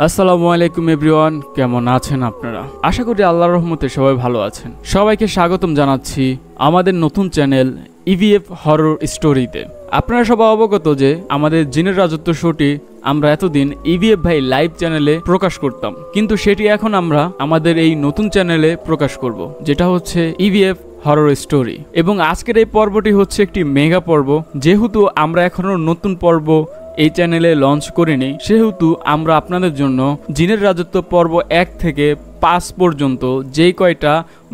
আসসালামু আলাইকুম এভরিওয়ান, কেমন আছেন আপনারা? আশা করি আল্লাহর রহমতে সবাই ভালো আছেন। সবাইকে স্বাগতম জানাচ্ছি আমাদের নতুন চ্যানেল ইভিএফ হরর স্টোরিতে। আপনারা সবাই অবগত যে আমাদের জিনের রাজত্ব শোটি আমরা এতদিন ইভিএফ ভাই লাইভ চ্যানেলে প্রকাশ করতাম, কিন্তু সেটি এখন আমরা আমাদের এই নতুন চ্যানেলে প্রকাশ করব, যেটা হচ্ছে ইভিএফ হরর স্টোরি। এবং আজকের এই পর্বটি হচ্ছে একটি মেগা পর্ব। যেহেতু আমরা এখনো নতুন পর্ব এই চ্যানেলে লঞ্চ করিনি, সেহেতু আমরা আপনাদের জন্য জিনের রাজত্ব পর্ব 1 থেকে 5 পর্যন্ত যেই কয়টা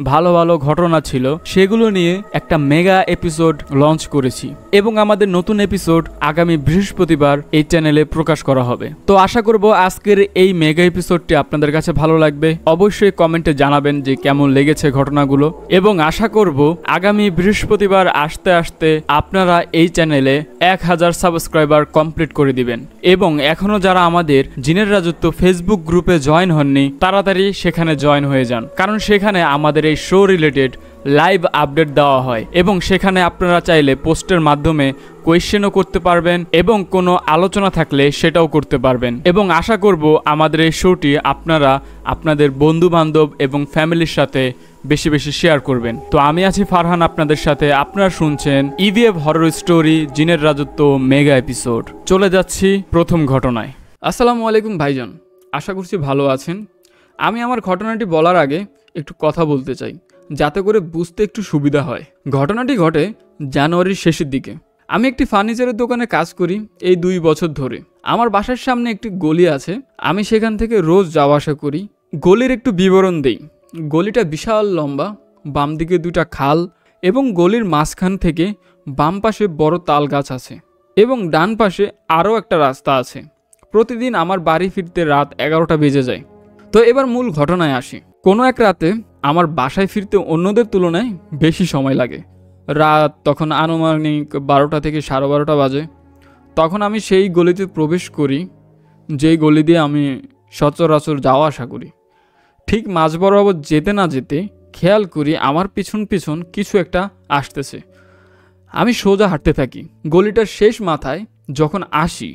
ভালো ভালো ঘটনা ছিল সেগুলো নিয়ে একটা মেগা এপিসোড লঞ্চ করেছি, এবং আমাদের নতুন এপিসোড আগামী বৃহস্পতিবার এই চ্যানেলে প্রকাশ করা হবে। তো আশা করব আজকের এই মেগা এপিসোডটি আপনাদের কাছে ভালো লাগবে। অবশ্যই কমেন্টে জানাবেন যে কেমন লেগেছে ঘটনাগুলো, এবং আশা করব আগামী বৃহস্পতিবার আসতে আসতে আপনারা এই চ্যানেলে 1000 সাবস্ক্রাইবার কমপ্লিট করে দিবেন। এবং এখনো যারা আমাদের জিনের রাজত্ব ফেসবুক গ্রুপে জয়েন হননি, তাড়াতাড়ি সেখানে জয়েন হয়ে যান, কারণ সেখানে আমাদের এই শো রিলেটেড লাইভ আপডেট দেওয়া হয়, এবং সেখানে আপনারা চাইলে পোস্টের মাধ্যমে কোয়েশ্চেনও করতে পারবেন, এবং কোনো আলোচনা থাকলে সেটাও করতে পারবেন। এবং আশা করব আমাদের এই শোটি আপনারা আপনাদের বন্ধু বান্ধব এবং ফ্যামিলির সাথে বেশি বেশি শেয়ার করবেন। তো আমি আছি ফারহান আপনাদের সাথে, আপনারা শুনছেন ইভিএফ হরর স্টোরি জিনের রাজত্ব মেগা এপিসোড। চলে যাচ্ছি প্রথম ঘটনায়। আসসালামু আলাইকুম ভাইজান, আশা করছি ভালো আছেন। আমি আমার ঘটনাটি বলার আগে একটু কথা বলতে চাই, যাতে করে বুঝতে একটু সুবিধা হয়। ঘটনাটি ঘটে জানুয়ারির শেষের দিকে। আমি একটি ফার্নিচারের দোকানে কাজ করি এই 2 বছর ধরে। আমার বাসার সামনে একটি গলি আছে, আমি সেখান থেকে রোজ যাওয়া আসা করি। গলির একটু বিবরণ দেই। গলিটা বিশাল লম্বা, বাম দিকে 2টা খাল, এবং গলির মাঝখান থেকে বাম পাশে বড় তাল গাছ আছে, এবং ডান পাশে আরও একটা রাস্তা আছে। প্রতিদিন আমার বাড়ি ফিরতে রাত 11টা বেজে যায়। তো এবার মূল ঘটনায় আসি। কোনো এক রাতে আমার বাসায় ফিরতে অন্যদের তুলনায় বেশি সময় লাগে। রাত তখন আনুমানিক 12টা থেকে 12:30 বাজে। তখন আমি সেই গলিতে প্রবেশ করি যেই গলি দিয়ে আমি সচরাচর যাওয়া আসা করি। ঠিক মাঝ বরাবর যেতে না যেতে খেয়াল করি আমার পিছন পিছন কিছু একটা আসতেছে। আমি সোজা হাঁটতে থাকি। গলিটার শেষ মাথায় যখন আসি,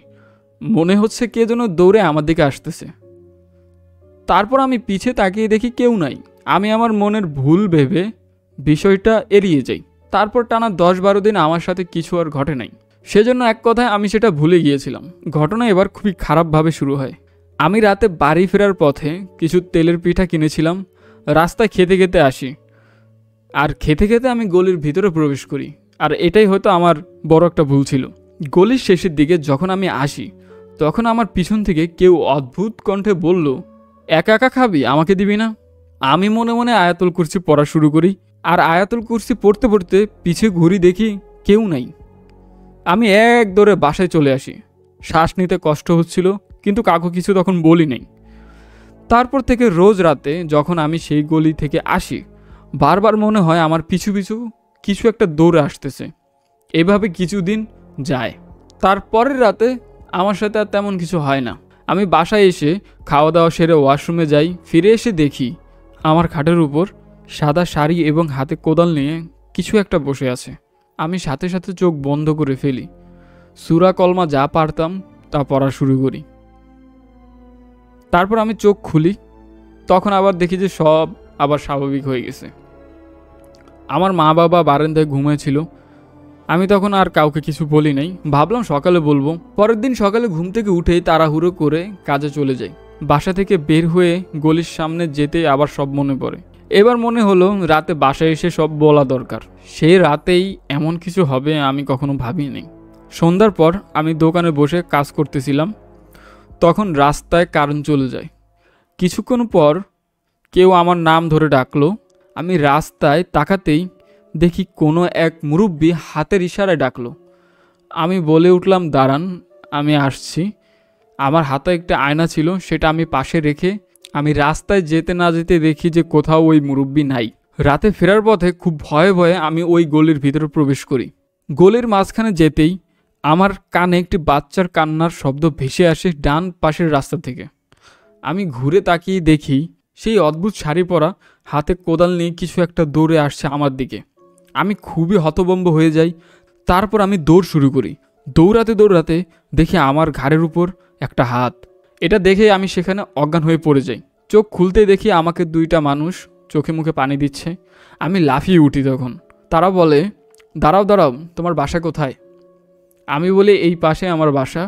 মনে হচ্ছে কে যেন দৌড়ে আমার দিকে আসতেছে। তারপর আমি পিছে তাকিয়ে দেখি কেউ নাই। আমি আমার মনের ভুল ভেবে বিষয়টা এড়িয়ে যাই। তারপর টানা 10-12 দিন আমার সাথে কিছু আর ঘটে নাই, সেজন্য এক কথায় আমি সেটা ভুলে গিয়েছিলাম। ঘটনা এবার খুবই খারাপভাবে শুরু হয়। আমি রাতে বাড়ি ফেরার পথে কিছু তেলের পিঠা কিনেছিলাম। রাস্তায় খেতে খেতে আসি, আর খেতে খেতে আমি গলির ভিতরে প্রবেশ করি। আর এটাই হয়তো আমার বড় একটা ভুল ছিল। গলির শেষের দিকে যখন আমি আসি, তখন আমার পিছন থেকে কেউ অদ্ভুত কণ্ঠে বলল, একা একা খাবি, আমাকে দিবি না? আমি মনে মনে আয়াতুল কুরসি পড়া শুরু করি, আর আয়াতুল কুরসি পড়তে পড়তে পিছে ঘুরি, দেখি কেউ নাই। আমি এক দৌড়ে বাসায় চলে আসি। শ্বাস নিতে কষ্ট হচ্ছিল, কিন্তু কাউকে কিছু তখন বলি নাই। তারপর থেকে রোজ রাতে যখন আমি সেই গলি থেকে আসি, বারবার মনে হয় আমার পিছু পিছু কিছু একটা দৌড়ে আসতেছে। এভাবে কিছুদিন যায়। তারপরের রাতে আমার সাথে আর তেমন কিছু হয় না। আমি বাসায় এসে খাওয়া দাওয়া সেরে ওয়াশরুমে যাই। ফিরে এসে দেখি আমার খাটের উপর সাদা শাড়ি এবং হাতে কোদাল নিয়ে কিছু একটা বসে আছে। আমি সাথে সাথে চোখ বন্ধ করে ফেলি। সূরা কলমা যা পারতাম তা পড়া শুরু করি। তারপর আমি চোখ খুলি, তখন আবার দেখি যে সব আবার স্বাভাবিক হয়ে গেছে। আমার মা বাবা বারান্দায় ঘুমিয়েছিল। আমি তখন আর কাউকে কিছু বলি নাই, ভাবলাম সকালে বলবো। পরের দিন সকালে ঘুম থেকে উঠেই তাড়াহুড়ো করে কাজে চলে যাই। বাসা থেকে বের হয়ে গলির সামনে যেতেই আবার সব মনে পড়ে। এবার মনে হলো রাতে বাসায় এসে সব বলা দরকার। সেই রাতেই এমন কিছু হবে আমি কখনো ভাবিনি। সন্ধ্যার পর আমি দোকানে বসে কাজ করতেছিলাম, তখন রাস্তায় কারেন্ট চলে যায়। কিছুক্ষণ পর কেউ আমার নাম ধরে ডাকলো। আমি রাস্তায় তাকাতেই দেখি কোনো এক মুরব্বি হাতের ইশারায় ডাকলো। আমি বলে উঠলাম, দাঁড়ান, আমি আসছি। আমার হাতে একটা আয়না ছিল, সেটা আমি পাশে রেখে আমি রাস্তায় যেতে না যেতে দেখি যে কোথাও ওই মুরব্বি নাই। রাতে ফেরার পথে খুব ভয়ে ভয়ে আমি ওই গলির ভিতরে প্রবেশ করি। গলির মাঝখানে যেতেই আমার কানে একটি বাচ্চার কান্নার শব্দ ভেসে আসে ডান পাশের রাস্তা থেকে। আমি ঘুরে তাকিয়ে দেখি সেই অদ্ভুত শাড়ি পরা, হাতে কোদাল নিয়ে কিছু একটা দৌড়ে আসছে আমার দিকে। আমি খুবই হতভম্ব হয়ে যাই। তারপর আমি দৌড় শুরু করি। দৌড়াতে দৌড়াতে দেখি আমার ঘাড়ের উপর একটা হাত, এটা দেখে আমি সেখানে অজ্ঞান হয়ে পড়ে যাই। চোখ খুলতে দেখি আমাকে দুইটা মানুষ চোখে মুখে পানি দিচ্ছে। আমি লাফিয়ে উঠি। তখন তারা বলে, দাঁড়াও দাঁড়াও, তোমার বাসা কোথায়? আমি বলি, এই পাশে আমার বাসা।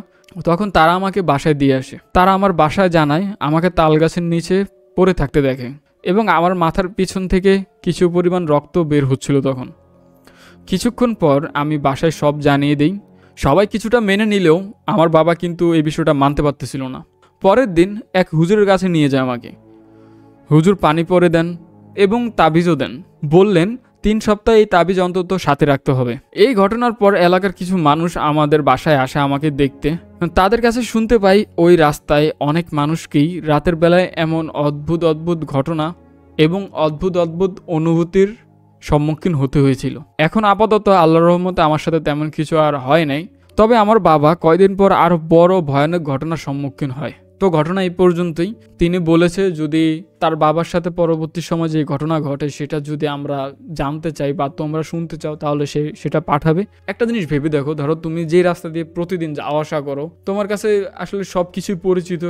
তখন তারা আমাকে বাসায় দিয়ে আসে। তারা আমার বাসায় জানায় আমাকে তাল গাছের নিচে পড়ে থাকতে দেখে এবং আমার মাথার পিছন থেকে কিছু পরিমাণ রক্ত বের হচ্ছিল। তখন কিছুক্ষণ পর আমি বাসায় সব জানিয়ে দিই। সবাই কিছুটা মেনে নিলেও আমার বাবা কিন্তু এই বিষয়টা মানতে পারতেছিল না। পরের দিন এক হুজুরের কাছে নিয়ে যায় আমাকে। হুজুর পানি পরে দেন এবং তাবিজও দেন। বললেন 3 সপ্তাহ এই তাবিজ অন্তত সাথে রাখতে হবে। এই ঘটনার পর এলাকার কিছু মানুষ আমাদের বাসায় আসে আমাকে দেখতে। তাদের কাছে শুনতে পাই ওই রাস্তায় অনেক মানুষকেই রাতের বেলায় এমন অদ্ভুত অদ্ভুত ঘটনা এবং অদ্ভুত অদ্ভুত অনুভূতির সম্মুখীন হতে হয়েছিল। এখন আপাতত আল্লাহর রহমতে আমার সাথে তেমন কিছু আর হয় নাই। তবে আমার বাবা কয়দিন পর আরও বড় ভয়ানক ঘটনার সম্মুখীন হয়। তো ঘটনা এই পর্যন্তই। তিনি বলেছে যদি তার বাবার সাথে পরবর্তী সময় যে ঘটনা ঘটে সেটা যদি আমরা জানতে চাই বা তোমরা শুনতে চাও তাহলে সেটা পাঠাবে। একটা জিনিস ভেবে দেখো, ধরো তুমি যে রাস্তা দিয়ে প্রতিদিন যাওয়া আসা করো, তোমার কাছে আসলে সব কিছুই পরিচিত,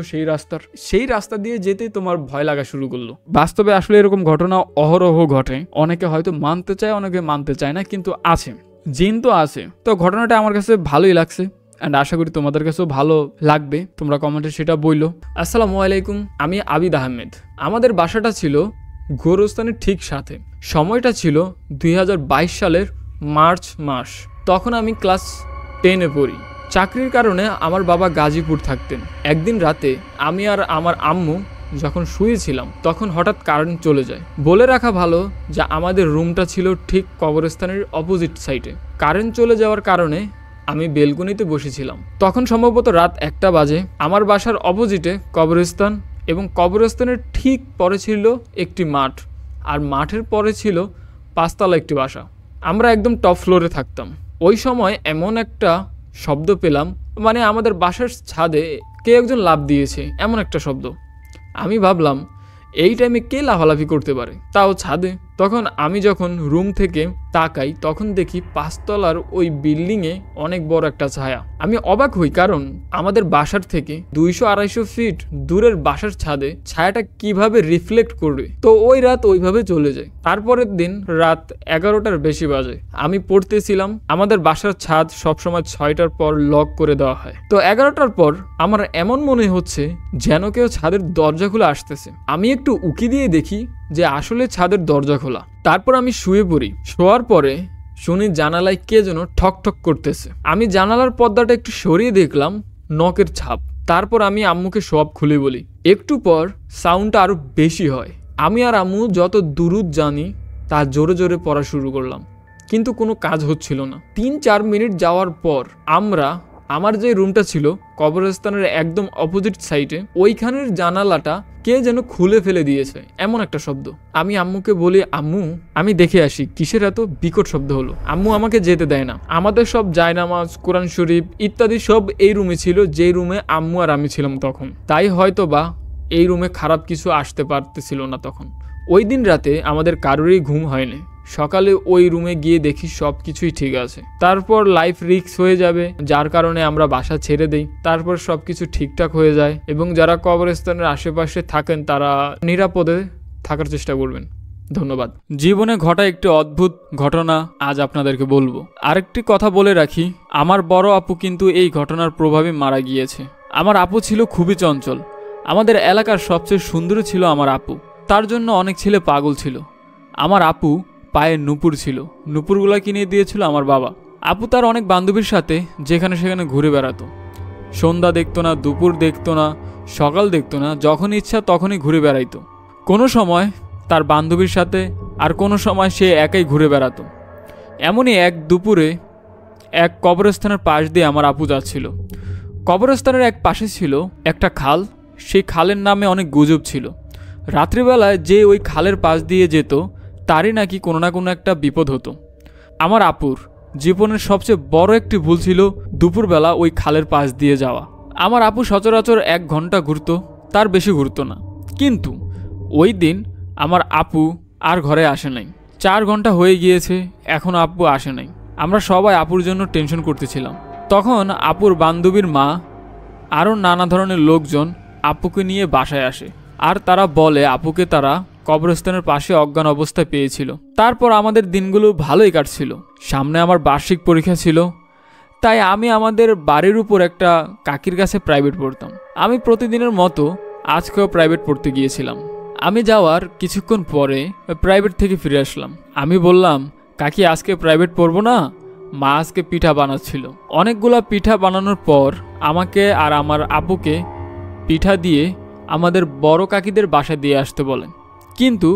সেই রাস্তা দিয়ে যেতেই তোমার ভয় লাগা শুরু করলো। বাস্তবে আসলে এরকম ঘটনা অহরহ ঘটে। অনেকে হয়তো মানতে চায়, অনেকে মানতে চায় না, কিন্তু আছে, জিন তো আছে। তো ঘটনাটা আমার কাছে ভালোই লাগছে অ্যান্ড আশা করি তোমাদের কাছেও ভালো লাগবে। তোমরা কমেন্টে সেটা বললো। আসসালামু আলাইকুম, আমি আবিদ আহমেদ। আমাদের বাসাটা ছিল গোরস্থানের ঠিক সাথে। সময়টা ছিল 2022 সালের মার্চ মাস। তখন আমি ক্লাস 10-এ পড়ি। চাকরির কারণে আমার বাবা গাজীপুর থাকতেন। একদিন রাতে আমি আর আমার আম্মু যখন শুয়েছিলাম তখন হঠাৎ কারেন্ট চলে যায়। বলে রাখা ভালো যে আমাদের রুমটা ছিল ঠিক কবরস্থানের অপোজিট সাইডে। কারেন্ট চলে যাওয়ার কারণে আমি বেলকনিতে বসেছিলাম। তখন সম্ভবত রাত 1টা বাজে। আমার বাসার অপোজিটে কবরস্থান এবং কবরস্থানের ঠিক পরে ছিল একটি মাঠ, আর মাঠের পরে ছিল 5তলা একটি বাসা। আমরা একদম টপ ফ্লোরে থাকতাম। ওই সময় এমন একটা শব্দ পেলাম, মানে আমাদের বাসার ছাদে কে একজন লাফ দিয়েছে, এমন একটা শব্দ। আমি ভাবলাম এই টাইমে কে লাফালাফি করতে পারে, তাও ছাদে। তখন আমি যখন রুম থেকে তাকাই তখন দেখি 5তলার ওই বিল্ডিংয়ে অনেক বড় একটা ছায়া। আমি অবাক হই, কারণ আমাদের বাসার থেকে 200-250 ফিট দূরের বাসার ছাদে ছায়াটা কিভাবে রিফ্লেক্ট করবে। তো ওই রাত ওইভাবে চলে যায়। তারপরের দিন রাত 11টার বেশি বাজে। আমি পড়তেছিলাম। আমাদের বাসার ছাদ সবসময় 6টার পর লক করে দেওয়া হয়। তো 11টার পর আমার এমন মনে হচ্ছে যেন কেউ ছাদের দরজা খুলে আসতেছে। আমি একটু উকি দিয়ে দেখি যে আসলে ছাদের দরজা খোলা। তারপর আমি শুয়ে পড়ি। শোয়ার পরে শুনি জানালায় কে যেন ঠক ঠক করতেছে। আমি জানালার পর্দাটা একটু সরিয়ে দেখলাম নখের ছাপ। তারপর আমি আম্মুকে সব খুলে বলি। একটু পর সাউন্ডটা আরো বেশি হয়। আমি আর আম্মু যত দুরুদ জানি তা জোরে জোরে পড়া শুরু করলাম, কিন্তু কোনো কাজ হচ্ছিল না। 3-4 মিনিট যাওয়ার পর আমার যে রুমটা ছিল কবরস্থানের একদম অপোজিট সাইডে, ওইখানের জানালাটা কে যেন খুলে ফেলে দিয়েছে, এমন একটা শব্দ। আমি আম্মুকে বলি, আম্মু আমি দেখে আসি কিসের এত বিকট শব্দ হলো। আম্মু আমাকে যেতে দেয় না। আমাদের সব জায়নামাজ, কোরআন শরীফ ইত্যাদি সব এই রুমে ছিল, যে রুমে আম্মু আর আমি ছিলাম তখন। তাই হয়তো বা এই রুমে খারাপ কিছু আসতে পারতেছিল না তখন। ওই দিন রাতে আমাদের কারোরই ঘুম হয়নি। সকালে ওই রুমে গিয়ে দেখি সব কিছুই ঠিক আছে। তারপর লাইফ রিস্ক হয়ে যাবে, যার কারণে আমরা বাসা ছেড়ে দেই। তারপর সব কিছু ঠিকঠাক হয়ে যায় এবং যারা কবরস্থানের আশেপাশে থাকেন তারা নিরাপদে থাকার চেষ্টা করবেন। ধন্যবাদ। জীবনে ঘটা একটি অদ্ভুত ঘটনা আজ আপনাদেরকে বলবো। আরেকটি কথা বলে রাখি, আমার বড় আপু কিন্তু এই ঘটনার প্রভাবে মারা গিয়েছে। আমার আপু ছিল খুবই চঞ্চল। আমাদের এলাকার সবচেয়ে সুন্দরী ছিল আমার আপু। তার জন্য অনেক ছেলে পাগল ছিল। আমার আপু পায়ে নুপুর ছিল। নুপুরগুলো কিনে দিয়েছিল আমার বাবা। আপু তার অনেক বান্ধবীর সাথে যেখানে সেখানে ঘুরে বেড়াতো। সন্ধ্যা দেখতো না, দুপুর দেখতো না, সকাল দেখতো না, যখন ইচ্ছা তখনই ঘুরে বেড়াইতো। কোনো সময় তার বান্ধবীর সাথে, আর কোনো সময় সে একাই ঘুরে বেড়াতো। এমনই এক দুপুরে এক কবরস্থানের পাশ দিয়ে আমার আপু যাচ্ছিল। কবরস্থানের এক পাশে ছিল একটা খাল। সেই খালের নামে অনেক গুজব ছিল। রাত্রিবেলায় যে ওই খালের পাশ দিয়ে যেত তারই নাকি কোনো না কোনো একটা বিপদ হতো। আমার আপুর জীবনের সবচেয়ে বড় একটি ভুল ছিল দুপুরবেলা ওই খালের পাশ দিয়ে যাওয়া। আমার আপু সচরাচর 1 ঘন্টা ঘুরতো, তার বেশি ঘুরতো না। কিন্তু ওই দিন আমার আপু আর ঘরে আসে নাই। 4 ঘন্টা হয়ে গিয়েছে, এখনও আপু আসে নাই। আমরা সবাই আপুর জন্য টেনশন করতেছিলাম। তখন আপুর বান্ধবীর মা আরও নানা ধরনের লোকজন আপুকে নিয়ে বাসায় আসে, আর তারা বলে আপুকে তারা কবরস্থানের পাশে অজ্ঞান অবস্থায় পেয়েছিল। তারপর আমাদের দিনগুলো ভালোই কাটছিল। সামনে আমার বার্ষিক পরীক্ষা ছিল, তাই আমি আমাদের বাড়ির উপর একটা কাকির কাছে প্রাইভেট পড়তাম। আমি প্রতিদিনের মতো আজকেও প্রাইভেট পড়তে গিয়েছিলাম। আমি যাওয়ার কিছুক্ষণ পরে প্রাইভেট থেকে ফিরে আসলাম। আমি বললাম, কাকি আজকে প্রাইভেট পড়বো না? মা আজকে পিঠা বানাচ্ছিল। অনেকগুলা পিঠা বানানোর পর আমাকে আর আমার আপুকে পিঠা দিয়ে আমাদের বড় কাকিদের বাসায় দিয়ে আসতে বলেন। কিন্তু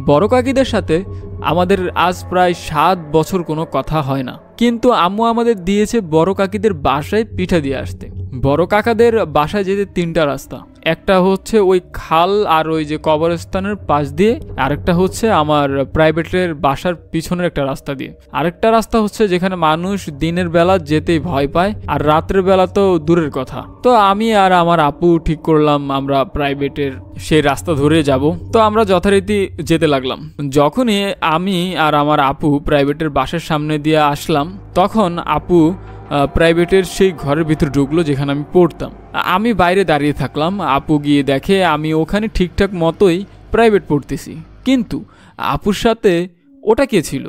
বড় কাকিদের সাথে আমাদের আজ প্রায় 7 বছর কোনো কথা হয় না, কিন্তু আম্মু আমাদের দিয়েছে বড় কাকিদের বাসায় পিঠা দিয়ে আসতে। বড় কাকাদের বাসায় যেতে 3টা রাস্তা, একটা হচ্ছে ওই খাল আর ওই যে কবরস্থানের পাশ দিয়ে, আরেকটা হচ্ছে আমার প্রাইভেটের বাসার পিছনের একটা রাস্তা দিয়ে, আরেকটা রাস্তা হচ্ছে যেখানে মানুষ দিনের বেলা যেতেই ভয় পায়, আর রাতের বেলা তো দূরের কথা। তো আমি আর আমার আপু ঠিক করলাম আমরা প্রাইভেটের সেই রাস্তা ধরে যাব। তো আমরা যথারীতি যেতে লাগলাম। যখনই আমি আর আমার আপু প্রাইভেটের বাসার সামনে দিয়ে আসলাম, তখন আপু প্রাইভেটের সেই ঘরের ভিতর ঢুকলো যেখানে আমি পড়তাম। আমি বাইরে দাঁড়িয়ে থাকলাম। আপু গিয়ে দেখে আমি ওখানে ঠিকঠাক মতোই প্রাইভেট পড়তেছি, কিন্তু আপুর সাথে ওটা কে ছিল?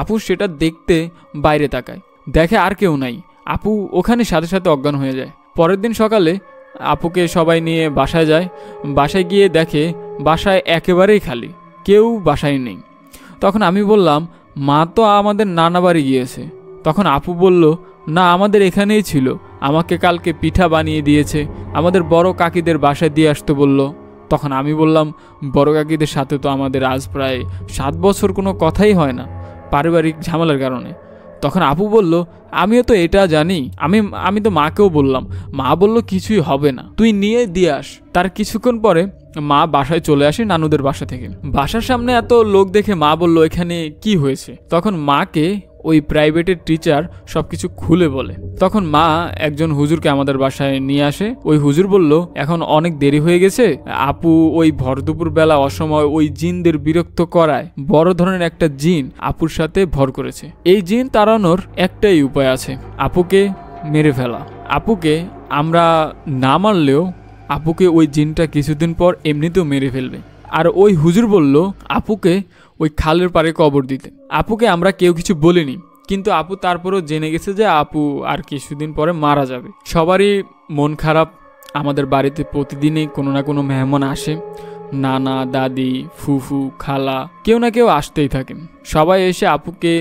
আপু সেটা দেখতে বাইরে তাকায়, দেখে আর কেউ নাই। আপু ওখানে সাথে সাথে অজ্ঞান হয়ে যায়। পরের দিন সকালে আপুকে সবাই নিয়ে বাসায় যায়। বাসায় গিয়ে দেখে বাসায় একেবারেই খালি, কেউ বাসায় নেই। তখন আমি বললাম, মা তো আমাদের নানা বাড়ি গিয়েছে। তখন আপু বলল, না, আমাদের এখানেই ছিল, আমাকে কালকে পিঠা বানিয়ে দিয়েছে, আমাদের বড় কাকিদের বাসায় দিয়ে আসতে বলল। তখন আমি বললাম, বড় কাকিদের সাথে তো আমাদের আজ প্রায় 7 বছর কোনো কথাই হয় না, পারিবারিক ঝামেলার কারণে। তখন আপু বলল, আমিও তো এটা জানি, আমি তো মাকেও বললাম। মা বলল, কিছুই হবে না, তুই নিয়ে দিয়ে আস। তার কিছুক্ষণ পরে মা বাসায় চলে আসে নানুদের বাসা থেকে। বাসার সামনে এত লোক দেখে মা বলল, এখানে কি হয়েছে? তখন মাকে ওই প্রাইভেটের টিচার সবকিছু খুলে বলে। তখন মা একজন হুজুরকে আমাদের বাসায় নিয়ে আসে। ওই হুজুর বলল, এখন অনেক দেরি হয়ে গেছে, আপু ওই ভরদুপুর বেলা অসময় ওই জিনদের বিরক্ত করায় বড় ধরনের একটা জিন আপুর সাথে ভর করেছে। এই জিন তাড়ানোর একটাই উপায় আছে, আপুকে মেরে ফেলা। আপুকে আমরা না মারলেও আপুকে ওই জিনটা কিছুদিন পর এমনিতেও মেরে ফেলবে। আর ওই হুজুর বলল আপুকে ওই খালের পাড়ে কবর দিতে। আপুকে আমরা কেউ কিছু বলিনি, কিন্তু আপু তারপরও জেনে গেছে যে আপু আর কিছুদিন পরে মারা যাবে। সবারই মন খারাপ। আমাদের বাড়িতে প্রতিদিনই কোনো না কোনো মেহমান আসে, নানা, দাদি, ফুফু, খালা, কেউ না কেউ আসতেই থাকেন। সবাই এসে আপুকে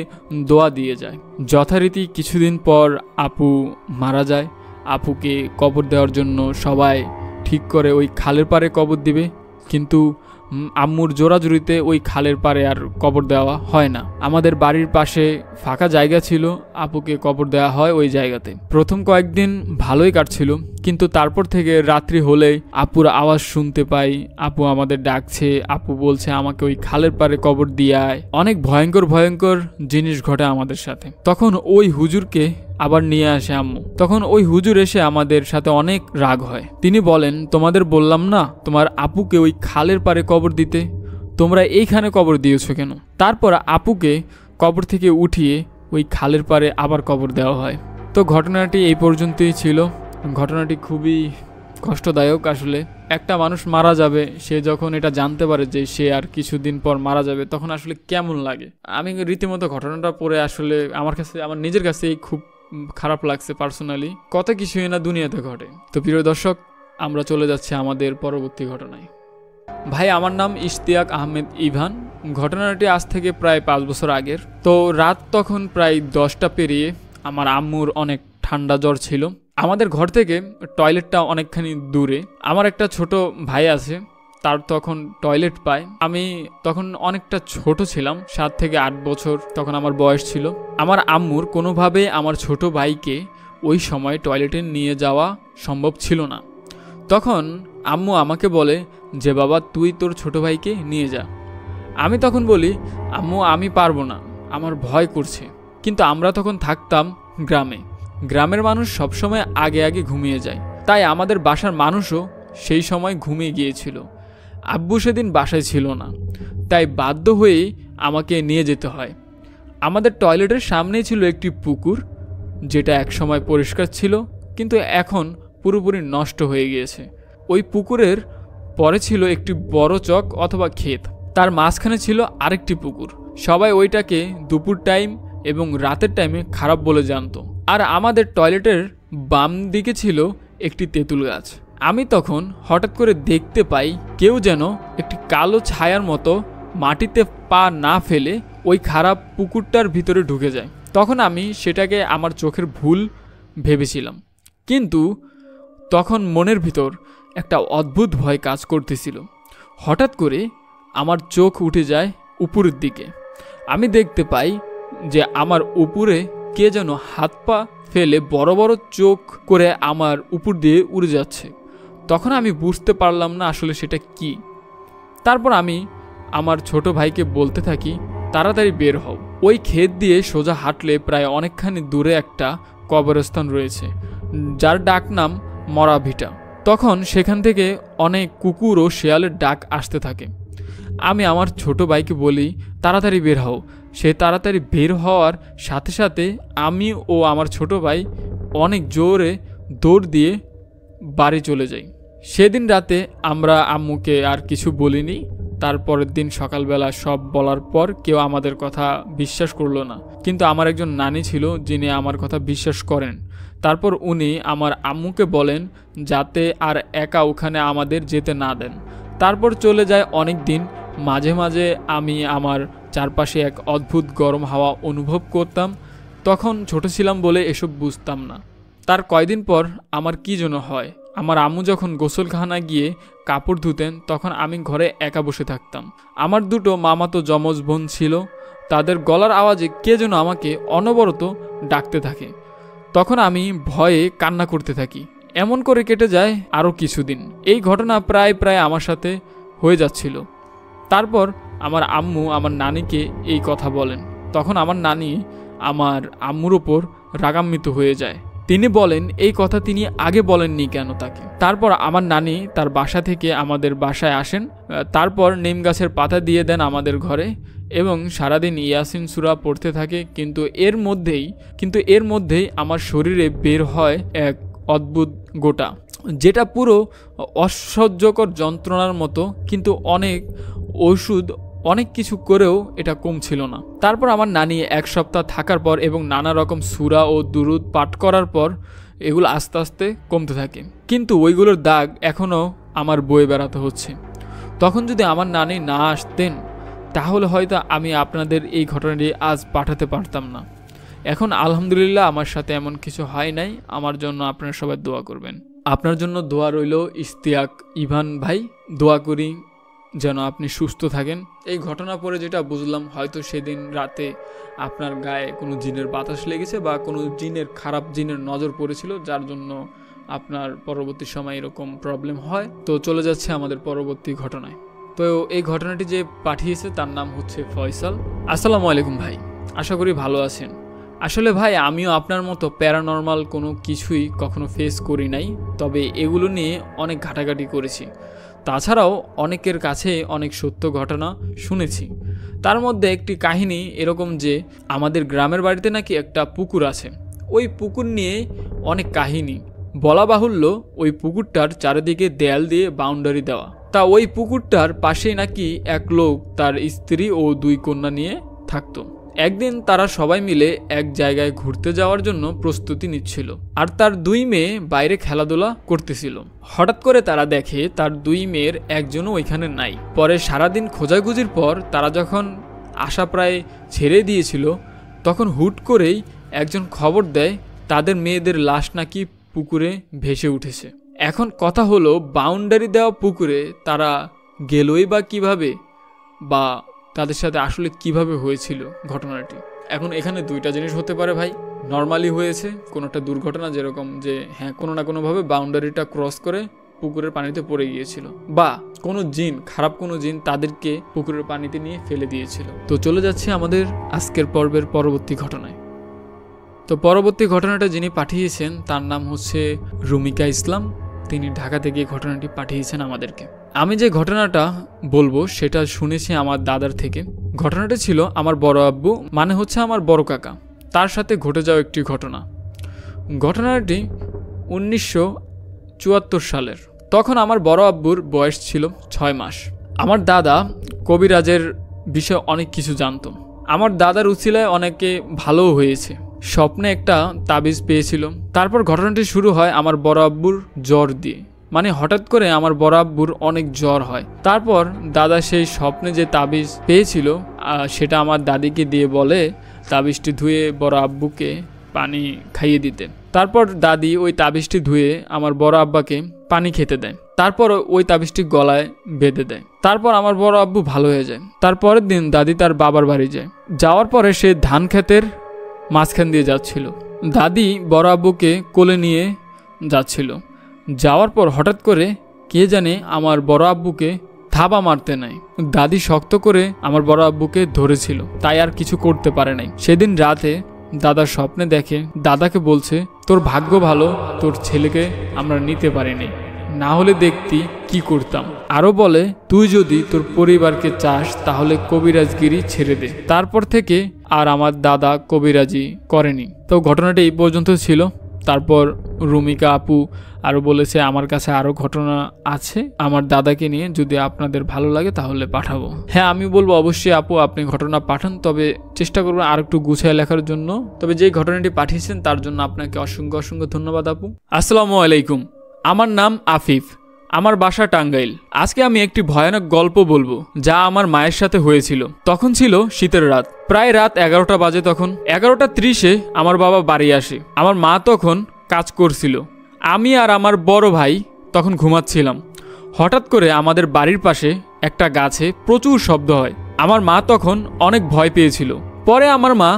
দোয়া দিয়ে যায়। যথারীতি কিছুদিন পর আপু মারা যায়। আপুকে কবর দেওয়ার জন্য সবাই ঠিক করে ওই খালের পাড়ে কবর দিবে, কিন্তু আম্মুর জোরাজুরিতে ওই খালের পাড়ে আর কবর দেওয়া হয় না। আমাদের বাড়ির পাশে ফাঁকা জায়গা ছিল, আপুকে কবর দেওয়া হয় ওই জায়গাতে। প্রথম কয়েকদিন ভালোই কাটছিল, কিন্তু তারপর থেকে রাত্রি হলেই আপুর আওয়াজ শুনতে পাই, আপু আমাদের ডাকছে, আপু বলছে আমাকে ওই খালের পাড়ে কবর দিয়ে আয়। অনেক ভয়ঙ্কর ভয়ঙ্কর জিনিস ঘটে আমাদের সাথে। তখন ওই হুজুরকে আবার নিয়ে আসে আম্মু। তখন ওই হুজুর এসে আমাদের সাথে অনেক রাগ হয়। তিনি বলেন, তোমাদের বললাম না তোমার আপুকে ওই খালের পাড়ে কবর দিতে, তোমরা এইখানে কবর দিয়েছো কেন? তারপর আপুকে কবর থেকে উঠিয়ে ওই খালের পাড়ে আবার কবর দেওয়া হয়। তো ঘটনাটি এই পর্যন্তই ছিল। ঘটনাটি খুবই কষ্টদায়ক। আসলে একটা মানুষ মারা যাবে, সে যখন এটা জানতে পারে যে সে আর কিছুদিন পর মারা যাবে, তখন আসলে কেমন লাগে। আমি রীতিমতো ঘটনাটা পড়ে আসলে আমার নিজের কাছেই খুব খারাপ লাগছে পার্সোনালি। কত কিছুই না দুনিয়াতে ঘটে। তো প্রিয় দর্শক, আমরা চলে যাচ্ছি আমাদের পরবর্তী ঘটনায়। ভাই, আমার নাম ইশতিয়াক আহমেদ ইভান। ঘটনাটি আজ থেকে প্রায় 5 বছর আগের। তো রাত তখন প্রায় 10টা পেরিয়ে। আমার আম্মুর অনেক ঠান্ডা জ্বর ছিল। আমাদের ঘর থেকে টয়লেটটা অনেকখানি দূরে। আমার একটা ছোট ভাই আছে, তার তখন টয়লেট পায়। আমি তখন অনেকটা ছোট ছিলাম, 7 থেকে 8 বছর তখন আমার বয়স ছিল। আমার আম্মুর কোনোভাবে আমার ছোট ভাইকে ওই সময় টয়লেটে নিয়ে যাওয়া সম্ভব ছিল না। তখন আম্মু আমাকে বলে যে, বাবা তুই তোর ছোট ভাইকে নিয়ে যা। আমি তখন বলি, আম্মু আমি পারবো না, আমার ভয় করছে। কিন্তু আমরা তখন থাকতাম গ্রামে। গ্রামের মানুষ সবসময় আগে আগে ঘুমিয়ে যায়, তাই আমাদের বাসার মানুষও সেই সময় ঘুমিয়ে গিয়েছিল। আব্বু সেদিন বাসায় ছিল না, তাই বাধ্য হয়েই আমাকে নিয়ে যেতে হয়। আমাদের টয়লেটের সামনেই ছিল একটি পুকুর, যেটা একসময় পরিষ্কার ছিল, কিন্তু এখন পুরোপুরি নষ্ট হয়ে গিয়েছে। ওই পুকুরের পরে ছিল একটি বড় চক অথবা ক্ষেত, তার মাঝখানে ছিল আরেকটি পুকুর। সবাই ওইটাকে দুপুর টাইম এবং রাতের টাইমে খারাপ বলে জানতো। আর আমাদের টয়লেটের বাম দিকে ছিল একটি তেঁতুল গাছ। আমি তখন হঠাৎ করে দেখতে পাই কেউ যেন একটি কালো ছায়ার মতো মাটিতে পা না ফেলে ওই খারাপ পুকুরটার ভিতরে ঢুকে যায়। তখন আমি সেটাকে আমার চোখের ভুল ভেবেছিলাম, কিন্তু তখন মনের ভিতর একটা অদ্ভুত ভয় কাজ করতেছিল। হঠাৎ করে আমার চোখ উঠে যায় উপরের দিকে। আমি দেখতে পাই যে আমার উপরে কে যেন হাত পা ফেলে বড় বড় চোখ করে আমার উপর দিয়ে উড়ে যাচ্ছে। তখন আমি বুঝতে পারলাম না আসলে সেটা কি। তারপর আমি আমার ছোট ভাইকে বলতে থাকি, তাড়াতাড়ি বের হও। ওই ক্ষেত দিয়ে সোজা হাঁটলে প্রায় অনেকখানি দূরে একটা কবরস্থান রয়েছে, যার ডাক নাম মরা ভিটা। তখন সেখান থেকে অনেক কুকুর ও শেয়ালের ডাক আসতে থাকে। আমি আমার ছোট ভাইকে বলি, তাড়াতাড়ি বের হও। সে তাড়াতাড়ি বের হওয়ার সাথে সাথে আমি ও আমার ছোট ভাই অনেক জোরে দৌড় দিয়ে বাড়ি চলে যাই। সেদিন রাতে আমরা আম্মুকে আর কিছু বলিনি। তারপরের দিন সকালবেলা সব বলার পর কেউ আমাদের কথা বিশ্বাস করলো না, কিন্তু আমার একজন নানি ছিল যিনি আমার কথা বিশ্বাস করেন। তারপর উনি আমার আম্মুকে বলেন যাতে আর একা ওখানে আমাদের যেতে না দেন। তারপর চলে যায় অনেক দিন। মাঝে মাঝে আমি আমার চারপাশে এক অদ্ভুত গরম হাওয়া অনুভব করতাম। তখন ছোট ছিলাম বলে এসব বুঝতাম না। তার কয়দিন পর আমার কি যেন হয়। আমার আম্মু যখন গোসলখানায় গিয়ে কাপড় ধুতেন, তখন আমি ঘরে একা বসে থাকতাম। আমার দুটো মামাতো যমজ বোন ছিল, তাদের গলার আওয়াজে কে যেন আমাকে অনবরত ডাকতে থাকে। তখন আমি ভয়ে কান্না করতে থাকি। এমন করে কেটে যায় আরও কিছুদিন। এই ঘটনা প্রায় আমার সাথে হয়ে যাচ্ছিল। তারপর আমার আম্মু আমার নানিকে এই কথা বলেন। তখন আমার নানি আমার আম্মুর ওপর রাগান্বিত হয়ে যায়। তিনি বলেন এই কথা তিনি আগে বলেননি কেন তাকে। তারপর আমার নানি তার বাসা থেকে আমাদের বাসায় আসেন। তারপর নিম গাছের পাতা দিয়ে দেন আমাদের ঘরে এবং সারাদিন ইয়াসিন সূরা পড়তে থাকে। কিন্তু এর মধ্যেই আমার শরীরে বের হয় এক অদ্ভুত গোটা, যেটা পুরো অসহ্যকর যন্ত্রণার মতো। কিন্তু অনেক ওষুধ অনেক কিছু করেও এটা কমছিল না। তারপর আমার নানি এক সপ্তাহ থাকার পর এবং নানা রকম সূরা ও দুরুদ পাঠ করার পর এগুলো আস্তে আস্তে কমতে থাকে, কিন্তু ওইগুলোর দাগ এখনও আমার বয়ে বেড়াতে হচ্ছে। তখন যদি আমার নানি না আসতেন তাহলে হয়তো আমি আপনাদের এই ঘটনাটি আজ পাঠাতে পারতাম না। এখন আলহামদুলিল্লাহ আমার সাথে এমন কিছু হয় নাই। আমার জন্য আপনারা সবাই দোয়া করবেন। আপনার জন্য দোয়া রইল ইশতিয়াক ইভান ভাই। দোয়া করি যেন আপনি সুস্থ থাকেন। এই ঘটনা পরে যেটা বুঝলাম, হয়তো সেদিন রাতে আপনার গায়ে কোনো জিনের বাতাস লেগেছে বা কোনো খারাপ জিনের নজর পড়েছিল, যার জন্য আপনার পরবর্তী সময় এরকম প্রবলেম হয়। তো চলে যাচ্ছে আমাদের পরবর্তী ঘটনায়। তো এই ঘটনাটি যে পাঠিয়েছে তার নাম হচ্ছে ফয়সাল। আসসালামু আলাইকুম ভাই, আশা করি ভালো আছেন। আসলে ভাই আমিও আপনার মতো প্যারানর্মাল কোনো কিছুই কখনো ফেস করি নাই, তবে এগুলো নিয়ে অনেক ঘাটাঘাটি করেছি। তাছাড়াও অনেকের কাছে অনেক সত্য ঘটনা শুনেছি। তার মধ্যে একটি কাহিনী এরকম যে আমাদের গ্রামের বাড়িতে নাকি একটা পুকুর আছে। ওই পুকুর নিয়ে অনেক কাহিনী। বলা বাহুল্য ওই পুকুরটার চারিদিকে দেয়াল দিয়ে বাউন্ডারি দেওয়া। তা ওই পুকুরটার পাশেই নাকি এক লোক তার স্ত্রী ও 2 কন্যা নিয়ে থাকতো। একদিন তারা সবাই মিলে এক জায়গায় ঘুরতে যাওয়ার জন্য প্রস্তুতি নিচ্ছিল, আর তার 2 মেয়ে বাইরে খেলাধুলা করতেছিল। হঠাৎ করে তারা দেখে তার 2 মেয়ের একজনও ওইখানে নাই। পরে সারাদিন খোঁজাখুঁজির পর তারা যখন আশা প্রায় ছেড়ে দিয়েছিল, তখন হুট করেই একজন খবর দেয় তাদের মেয়েদের লাশ নাকি পুকুরে ভেসে উঠেছে। এখন কথা হলো, বাউন্ডারি দেওয়া পুকুরে তারা গেলই বা কিভাবে, বা তাদের সাথে আসলে কিভাবে হয়েছিল ঘটনাটি। এখন এখানে 2টা জিনিস হতে পারে ভাই। নর্মালি হয়েছে কোনোটা দুর্ঘটনা, যেরকম যে হ্যাঁ কোনো না কোনোভাবে বাউন্ডারিটা ক্রস করে পুকুরের পানিতে পড়ে গিয়েছিল, বা কোনো জিন, খারাপ কোনো জিন তাদেরকে পুকুরের পানিতে নিয়ে ফেলে দিয়েছিল। তো চলে যাচ্ছে আমাদের আজকের পর্বের পরবর্তী ঘটনায়। তো পরবর্তী ঘটনাটা যিনি পাঠিয়েছেন তার নাম হচ্ছে রুমিকা ইসলাম। তিনি ঢাকা থেকে ঘটনাটি পাঠিয়েছেন আমাদেরকে। আমি যে ঘটনাটা বলবো সেটা শুনেছি আমার দাদার থেকে। ঘটনাটা ছিল আমার বড় আব্বু, মানে হচ্ছে আমার বড় কাকা, তার সাথে ঘটে যাওয়া একটি ঘটনা। ঘটনাটি 1974 সালের। তখন আমার বড় আব্বুর বয়স ছিল 6 মাস। আমার দাদা কবিরাজের বিষয়ে অনেক কিছু জানতো। আমার দাদার উছিলায় অনেকে ভালোও হয়েছে। স্বপ্নে একটা তাবিজ পেয়েছিল। তারপর ঘটনাটি শুরু হয় আমার বড় আব্বুর জ্বর দিয়ে। মানে হঠাৎ করে আমার বড় আব্বুর অনেক জ্বর হয়। তারপর দাদা সেই স্বপ্নে যে তাবিজ পেয়েছিল সেটা আমার দাদিকে দিয়ে বলে তাবিজটি ধুয়ে বড় আব্বুকে পানি খাইয়ে দিতে। তারপর দাদি ওই তাবিজটি ধুয়ে আমার বড় আব্বাকে পানি খেতে দেয়। তারপর ওই তাবিজটি গলায় বেঁধে দেয়। তারপর আমার বড় আব্বু ভালো হয়ে যায়। তারপরের দিন দাদি তার বাবার বাড়ি যায়। যাওয়ার পরে সে ধান ক্ষেতের মাঝখান দিয়ে যাচ্ছিল। দাদি বড় আব্বুকে কোলে নিয়ে যাচ্ছিল। যাওয়ার পর হঠাৎ করে কে জানে আমার বড় আব্বুকে থাবা মারতে নাই। দাদি শক্ত করে আমার বড় আব্বুকে ধরেছিল, তাই আর কিছু করতে পারে নাই। সেদিন রাতে দাদার স্বপ্নে দেখে দাদাকে বলছে, তোর ভাগ্য ভালো, তোর ছেলেকে আমরা নিতে পারিনি, না হলে দেখতি কি করতাম। আরও বলে, তুই যদি তোর পরিবারকে চাস তাহলে কবিরাজগিরি ছেড়ে দে। তারপর থেকে আর আমার দাদা কবিরাজি করেনি। তো ঘটনাটা এই পর্যন্ত ছিল। তারপর রুমিকা আপু আরও বলেছে আমার কাছে আরও ঘটনা আছে আমার দাদাকে নিয়ে, যদি আপনাদের ভালো লাগে তাহলে পাঠাবো। হ্যাঁ, আমি বলবো অবশ্যই আপু আপনি ঘটনা পাঠান, তবে চেষ্টা করবেন আর একটু গুছিয়ে লেখার জন্য। তবে যে ঘটনাটি পাঠিয়েছেন তার জন্য আপনাকে অসংখ্য অসংখ্য ধন্যবাদ আপু। আসসালামু আলাইকুম, আমার নাম আফিফ, আমার বাসা টাঙ্গাইল। আজকে আমি একটি ভয়ানক গল্প বলবো যা আমার মায়ের সাথে হয়েছিল। তখন ছিল শীতের রাত, প্রায় রাত 11টা বাজে। তখন 11:30 আমার বাবা বাড়ি আসে। আমার মা তখন কাজ করছিল। আমি আর আমার বড় ভাই তখন ঘুমাচ্ছিলাম। হঠাৎ করে আমাদের বাড়ির পাশে একটা গাছে প্রচুর শব্দ হয়। আমার মা তখন অনেক ভয় পেয়েছিল। পরে আমার মা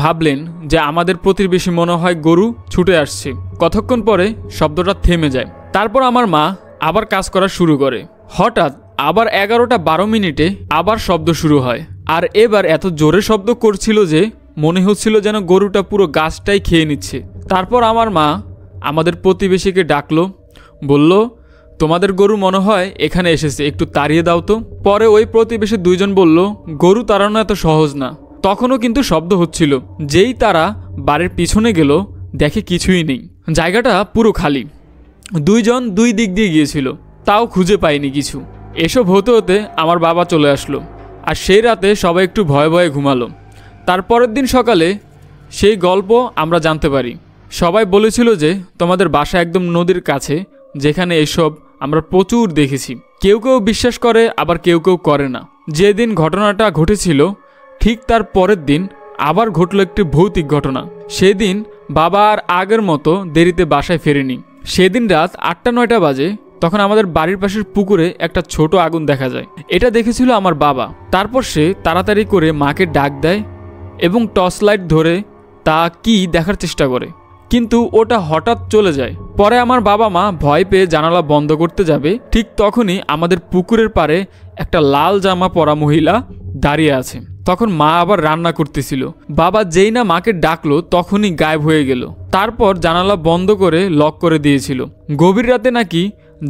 ভাবলেন যে আমাদের প্রতিবেশী মনে হয় গরু ছুটে আসছে। কতক্ষণ পরে শব্দটা থেমে যায়। তারপর আমার মা আবার কাজ করা শুরু করে। হঠাৎ আবার 11:12 আবার শব্দ শুরু হয়। আর এবার এত জোরে শব্দ করছিল যে মনে হচ্ছিল যেন গরুটা পুরো গাছটাই খেয়ে নিচ্ছে। তারপর আমার মা আমাদের প্রতিবেশীকে ডাকলো, বলল, তোমাদের গরু মনে হয় এখানে এসেছে, একটু তাড়িয়ে দাও তো। পরে ওই প্রতিবেশী 2 জন বলল, গরু তাড়ানো এত সহজ না। তখনও কিন্তু শব্দ হচ্ছিল। যেই তারা বাড়ির পিছনে গেল দেখে কিছুই নেই, জায়গাটা পুরো খালি। 2 জন 2 দিক দিয়ে গিয়েছিল, তাও খুঁজে পায়নি কিছু। এসব হতে হতে আমার বাবা চলে আসলো। আর সেই রাতে সবাই একটু ভয়ে ভয়ে ঘুমালো। তারপরের দিন সকালে সেই গল্প আমরা জানতে পারি। সবাই বলেছিল যে তোমাদের বাসা একদম নদীর কাছে, যেখানে এসব আমরা প্রচুর দেখেছি। কেউ কেউ বিশ্বাস করে, আবার কেউ কেউ করে না। যেদিন ঘটনাটা ঘটেছিল ঠিক তার পরের দিন আবার ঘটল একটি ভৌতিক ঘটনা। সেদিন বাবা আর আগের মতো দেরিতে বাসায় ফেরেনি। সেদিন রাত 8টা-9টা বাজে। তখন আমাদের বাড়ির পাশের পুকুরে একটা ছোট আগুন দেখা যায়। এটা দেখেছিল আমার বাবা। তারপর সে তাড়াতাড়ি করে মাকে ডাক দেয় এবং টর্চ লাইট ধরে তা কি দেখার চেষ্টা করে, কিন্তু ওটা হঠাৎ চলে যায়। পরে আমার বাবা মা ভয় পেয়ে জানালা বন্ধ করতে যাবে, ঠিক তখনই আমাদের পুকুরের পাড়ে একটা লাল জামা পরা মহিলা দাঁড়িয়ে আছে। তখন মা আবার রান্না করতেছিল। বাবা যেই না মাকে ডাকলো তখনই গায়েব হয়ে গেল। তারপর জানালা বন্ধ করে লক করে দিয়েছিল। গভীর রাতে নাকি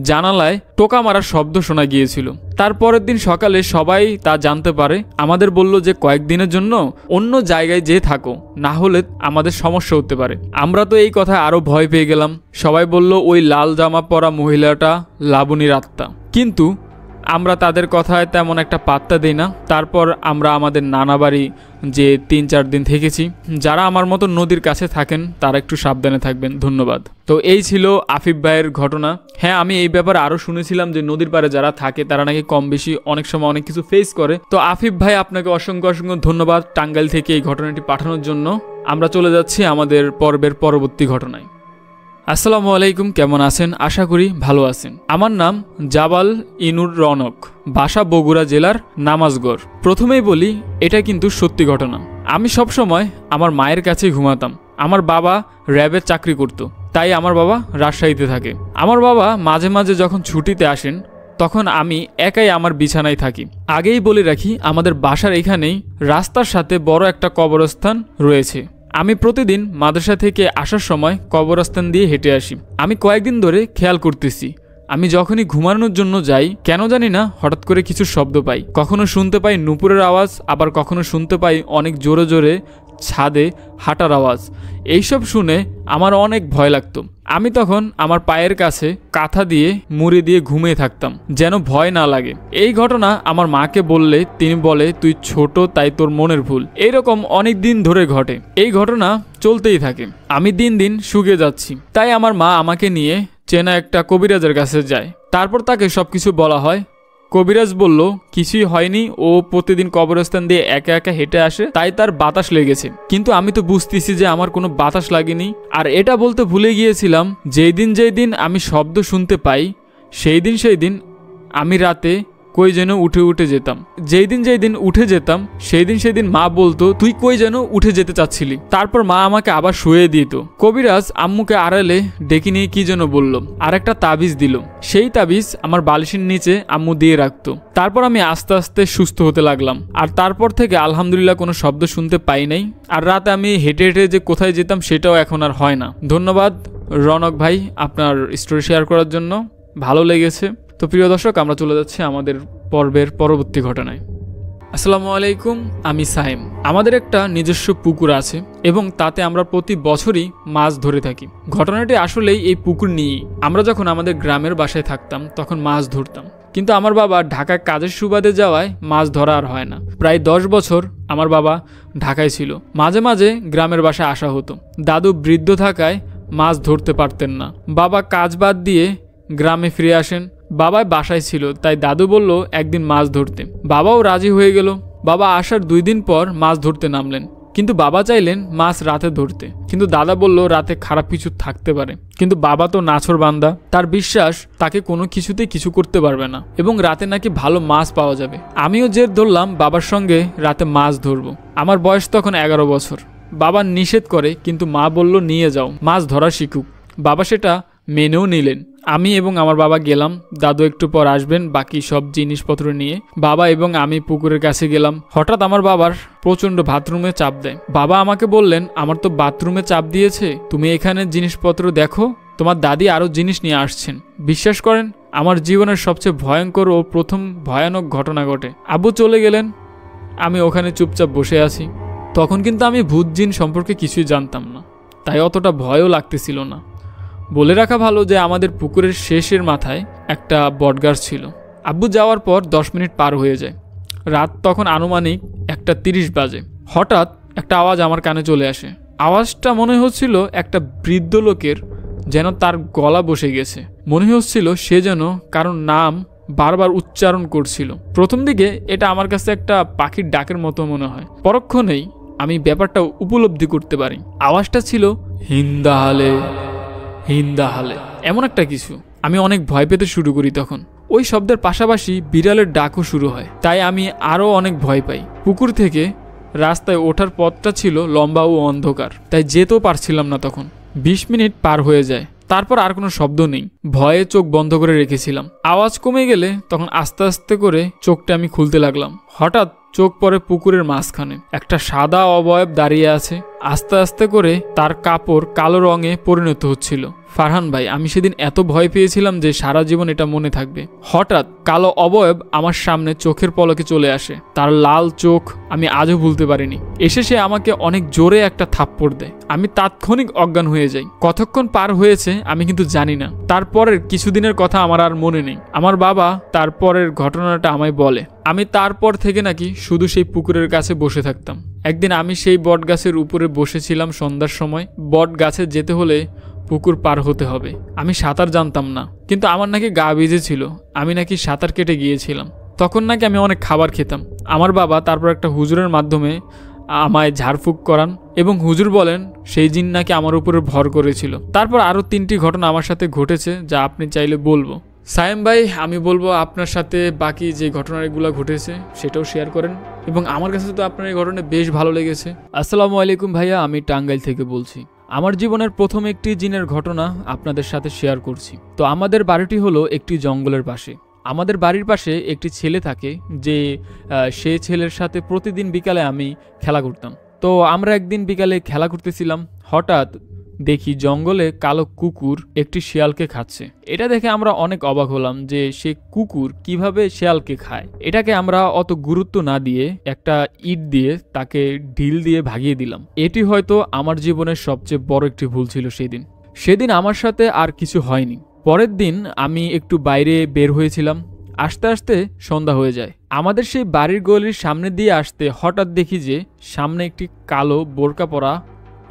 জানালায় টোকা মারার শব্দ শোনা গিয়েছিল। তারপরের দিন সকালে সবাই তা জানতে পারে। আমাদের বলল যে কয়েকদিনের জন্য অন্য জায়গায় যেয়ে থাকো, না হলে আমাদের সমস্যা হতে পারে। আমরা তো এই কথা আরো ভয় পেয়ে গেলাম। সবাই বলল ওই লাল জামা পরা মহিলাটা লাবণীর আত্মা, কিন্তু আমরা তাদের কথায় তেমন একটা পাত্তা দিই না। তারপর আমরা আমাদের নানা বাড়ি যে 3-4 দিন থেকেছি। যারা আমার মতো নদীর কাছে থাকেন তারা একটু সাবধানে থাকবেন। ধন্যবাদ। তো এই ছিল আফিফ ভাইয়ের ঘটনা। হ্যাঁ, আমি এই ব্যাপারে আরও শুনেছিলাম যে নদীর পাড়ে যারা থাকে তারা নাকি কম বেশি অনেক সময় অনেক কিছু ফেস করে। তো আফিফ ভাই আপনাকে অসংখ্য অসংখ্য ধন্যবাদ টাঙ্গাইল থেকে এই ঘটনাটি পাঠানোর জন্য। আমরা চলে যাচ্ছি আমাদের পর্বের পরবর্তী ঘটনায়। আসসালামু আলাইকুম, কেমন আছেন? আশা করি ভালো আছেন। আমার নাম জাবাল ইনুর রনক, বাসা বগুড়া জেলার নামাজগড়। প্রথমেই বলি, এটা কিন্তু সত্যি ঘটনা। আমি সব সময় আমার মায়ের কাছেই ঘুমাতাম। আমার বাবা র্যাবের চাকরি করত, তাই আমার বাবা রাজশাহীতে থাকে। আমার বাবা মাঝে মাঝে যখন ছুটিতে আসেন তখন আমি একাই আমার বিছানায় থাকি। আগেই বলে রাখি, আমাদের বাসার এখানেই রাস্তার সাথে বড় একটা কবরস্থান রয়েছে। আমি প্রতিদিন মাদ্রাসা থেকে আসার সময় কবরস্থান দিয়ে হেঁটে আসি। আমি কয়েকদিন ধরে খেয়াল করতেছি, আমি যখনই ঘুমানোর জন্য যাই কেন জানি না হঠাৎ করে কিছু শব্দ পাই। কখনো শুনতে পাই নুপুরের আওয়াজ, আবার কখনো শুনতে পাই অনেক জোরে জোরে ছাদে হাঁটার আওয়াজ। এইসব শুনে আমার অনেক ভয় লাগতো। আমি তখন আমার পায়ের কাছে কাঁথা দিয়ে মুড়ি দিয়ে ঘুমিয়ে থাকতাম যেন ভয় না লাগে। এই ঘটনা আমার মাকে বললে তিনি বলে, তুই ছোট তাই তোর মনের ভুল। এইরকম অনেক দিন ধরে ঘটে, এই ঘটনা চলতেই থাকে। আমি দিন দিন শুকিয়ে যাচ্ছি, তাই আমার মা আমাকে নিয়ে চেনা একটা কবিরাজের কাছে যায়। তারপর তাকে সবকিছু বলা হয়। কবিরাজ বলল কিছুই হয়নি, ও প্রতিদিন কবরস্থান দিয়ে একা একা হেঁটে আসে, তাই তার বাতাস লেগেছে। কিন্তু আমি তো বুঝতেছি যে আমার কোনো বাতাস লাগেনি। আর এটা বলতে ভুলে গিয়েছিলাম, যেই দিন আমি শব্দ শুনতে পাই সেই দিন আমি রাতে কই যেন উঠে যেতাম। যেই দিন উঠে যেতাম সেই দিন মা বলতো, তুই কই যেন উঠে যেতে চাচ্ছিলি। তারপর মা আমাকে আবার শুয়ে দিত। কবিরাজ আম্মুকে আড়ালে ডেকে নিয়ে কি যেন বলল, আর একটা তাবিজ দিল। সেই তাবিজ আমার বালিশের নিচে আম্মু দিয়ে রাখতো। তারপর আমি আস্তে আস্তে সুস্থ হতে লাগলাম। আর তারপর থেকে আলহামদুলিল্লাহ কোনো শব্দ শুনতে পাই নাই। আর রাতে আমি হেঁটে হেঁটে যে কোথায় যেতাম সেটাও এখন আর হয় না। ধন্যবাদ রনক ভাই আপনার স্টোরি শেয়ার করার জন্য, ভালো লেগেছে। তো প্রিয় দর্শক, আমরা চলে যাচ্ছি আমাদের পর্বের পরবর্তী ঘটনায়। আসসালামু আলাইকুম, আমি সাইম। আমাদের একটা নিজস্ব পুকুর আছে এবং তাতে আমরা প্রতি বছরই মাছ ধরে থাকি। ঘটনাটি আসলেই এই পুকুর নিয়েই। আমরা যখন আমাদের গ্রামের বাসায় থাকতাম তখন মাছ ধরতাম, কিন্তু আমার বাবা ঢাকায় কাজের সুবাদে যাওয়ায় মাছ ধরা আর হয় না। প্রায় 10 বছর আমার বাবা ঢাকায় ছিল। মাঝে মাঝে গ্রামের বাসায় আসা হতো। দাদু বৃদ্ধ থাকায় মাছ ধরতে পারতেন না। বাবা কাজ বাদ দিয়ে গ্রামে ফিরে আসেন। বাবাই বাসায় ছিল, তাই দাদু বলল একদিন মাছ ধরতে। বাবাও রাজি হয়ে গেল। বাবা আসার 2 দিন পর মাছ ধরতে নামলেন, কিন্তু বাবা চাইলেন মাছ রাতে ধরতে। কিন্তু দাদা বলল রাতে খারাপ কিছু থাকতে পারে। কিন্তু বাবা তো নাছোড় বান্দা, তার বিশ্বাস তাকে কোনো কিছুতেই কিছু করতে পারবে না এবং রাতে নাকি ভালো মাছ পাওয়া যাবে। আমিও জেদ ধরলাম বাবার সঙ্গে রাতে মাছ ধরবো। আমার বয়স তখন 11 বছর। বাবা নিষেধ করে, কিন্তু মা বলল নিয়ে যাও, মাছ ধরা শিখুক। বাবা সেটা মেনেও নিলেন। আমি এবং আমার বাবা গেলাম। দাদু একটু পর আসবেন বাকি সব জিনিসপত্র নিয়ে। বাবা এবং আমি পুকুরের কাছে গেলাম। হঠাৎ আমার বাবার প্রচণ্ড বাথরুমে চাপ দেয়। বাবা আমাকে বললেন, আমার তো বাথরুমে চাপ দিয়েছে, তুমি এখানে জিনিসপত্র দেখো, তোমার দাদি আরও জিনিস নিয়ে আসছেন। বিশ্বাস করেন, আমার জীবনের সবচেয়ে ভয়ঙ্কর ও প্রথম ভয়ানক ঘটনা ঘটে। আব্বু চলে গেলেন, আমি ওখানে চুপচাপ বসে আছি। তখন কিন্তু আমি ভূত জিন সম্পর্কে কিছুই জানতাম না, তাই অতটা ভয়ও লাগতেছিল না। বলে রাখা ভালো যে আমাদের পুকুরের শেষের মাথায় একটা বটগাছ ছিল। আব্বু যাওয়ার পর 10 মিনিট পার হয়ে যায়। রাত তখন আনুমানিক 1:30 বাজে। হঠাৎ একটা আওয়াজ আমার কানে চলে আসে। আওয়াজটা মনে হচ্ছিল একটা বৃদ্ধ লোকের, যেন তার গলা বসে গেছে। মনে হচ্ছিল সে যেন কারোর নাম বারবার উচ্চারণ করছিল। প্রথম দিকে এটা আমার কাছে একটা পাখির ডাকের মতো মনে হয়। পরক্ষণেই আমি ব্যাপারটা উপলব্ধি করতে পারি। আওয়াজটা ছিল হিন্দাহালে হিন্দাহালে, এমন একটা কিছু। আমি অনেক ভয় পেতে শুরু করি। তখন ওই শব্দের পাশাপাশি বিড়ালের ডাকও শুরু হয়, তাই আমি আরও অনেক ভয় পাই। পুকুর থেকে রাস্তায় ওঠার পথটা ছিল লম্বা ও অন্ধকার, তাই যেতেও পারছিলাম না। তখন 20 মিনিট পার হয়ে যায়, তারপর আর কোনো শব্দ নেই। ভয়ে চোখ বন্ধ করে রেখেছিলাম। আওয়াজ কমে গেলে তখন আস্তে আস্তে করে চোখটা আমি খুলতে লাগলাম। হঠাৎ চোখ পড়ে পুকুরের মাঝখানে একটা সাদা অবয়ব দাঁড়িয়ে আছে। আস্তে আস্তে করে তার কাপড় কালো রঙে পরিণত হচ্ছিল। ফারহান ভাই, আমি সেদিন এত ভয় পেয়েছিলাম যে সারা জীবন এটা মনে থাকবে। হঠাৎ কালো অবয়ব আমার সামনে চোখের পলকে চলে আসে। তার লাল চোখ আমি আজও ভুলতে পারিনি। এসে সে আমাকে অনেক জোরে একটা থাপ্পড় দেয়। আমি তাৎক্ষণিক অজ্ঞান হয়ে যাই। কতক্ষণ পার হয়েছে আমি কিন্তু জানি না। তারপরের কিছুদিনের কথা আমার আর মনে নেই। আমার বাবা তারপরের ঘটনাটা আমায় বলে। আমি তারপর থেকে নাকি শুধু সেই পুকুরের কাছে বসে থাকতাম। একদিন আমি সেই বট গাছের উপরে বসেছিলাম সন্ধ্যার সময়। বট গাছে যেতে হলে পুকুর পার হতে হবে। আমি সাঁতার জানতাম না, কিন্তু আমার নাকি গা ভিজেছিল। আমি নাকি সাঁতার কেটে গিয়েছিলাম। তখন নাকি আমি অনেক খাবার খেতাম। আমার বাবা তারপর একটা হুজুরের মাধ্যমে আমায় ঝাড়ফুঁক করান এবং হুজুর বলেন সেই জিন নাকি আমার উপরে ভর করেছিল। তারপর আরও 3টি ঘটনা আমার সাথে ঘটেছে, যা আপনি চাইলে বলবো। সায়েম ভাই, আমি বলবো আপনার সাথে বাকি যে ঘটনাগুলো ঘটেছে সেটাও শেয়ার করেন, এবং আমার কাছে তো আপনার এই ঘটনা বেশ ভালো লেগেছে। আসসালামু আলাইকুম ভাইয়া, আমি টাঙ্গাইল থেকে বলছি। আমার জীবনের প্রথম একটি জিনের ঘটনা আপনাদের সাথে শেয়ার করছি। তো আমাদের বাড়িটি হলো একটি জঙ্গলের পাশে। আমাদের বাড়ির পাশে একটি ছেলে থাকে, যে সে ছেলের সাথে প্রতিদিন বিকালে আমি খেলা করতাম। তো আমরা একদিন বিকালে খেলা করতেছিলাম। হঠাৎ দেখি জঙ্গলে কালো কুকুর একটি শিয়ালকে খাচ্ছে। এটা দেখে আমরা অনেক অবাক হলাম যে সে কুকুর কিভাবে শিয়ালকে খায়। এটাকে আমরা অত গুরুত্ব না দিয়ে একটা ইট দিয়ে তাকে ঢিল দিয়ে ভাগিয়ে দিলাম। এটি হয়তো আমার জীবনের সবচেয়ে বড় একটি ভুল ছিল সেদিন আমার সাথে আর কিছু হয়নি। পরের দিন আমি একটু বাইরে বের হয়েছিলাম। আস্তে আস্তে সন্ধ্যা হয়ে যায়। আমাদের সেই বাড়ির গলির সামনে দিয়ে আসতে হঠাৎ দেখি যে সামনে একটি কালো বোরকা পরা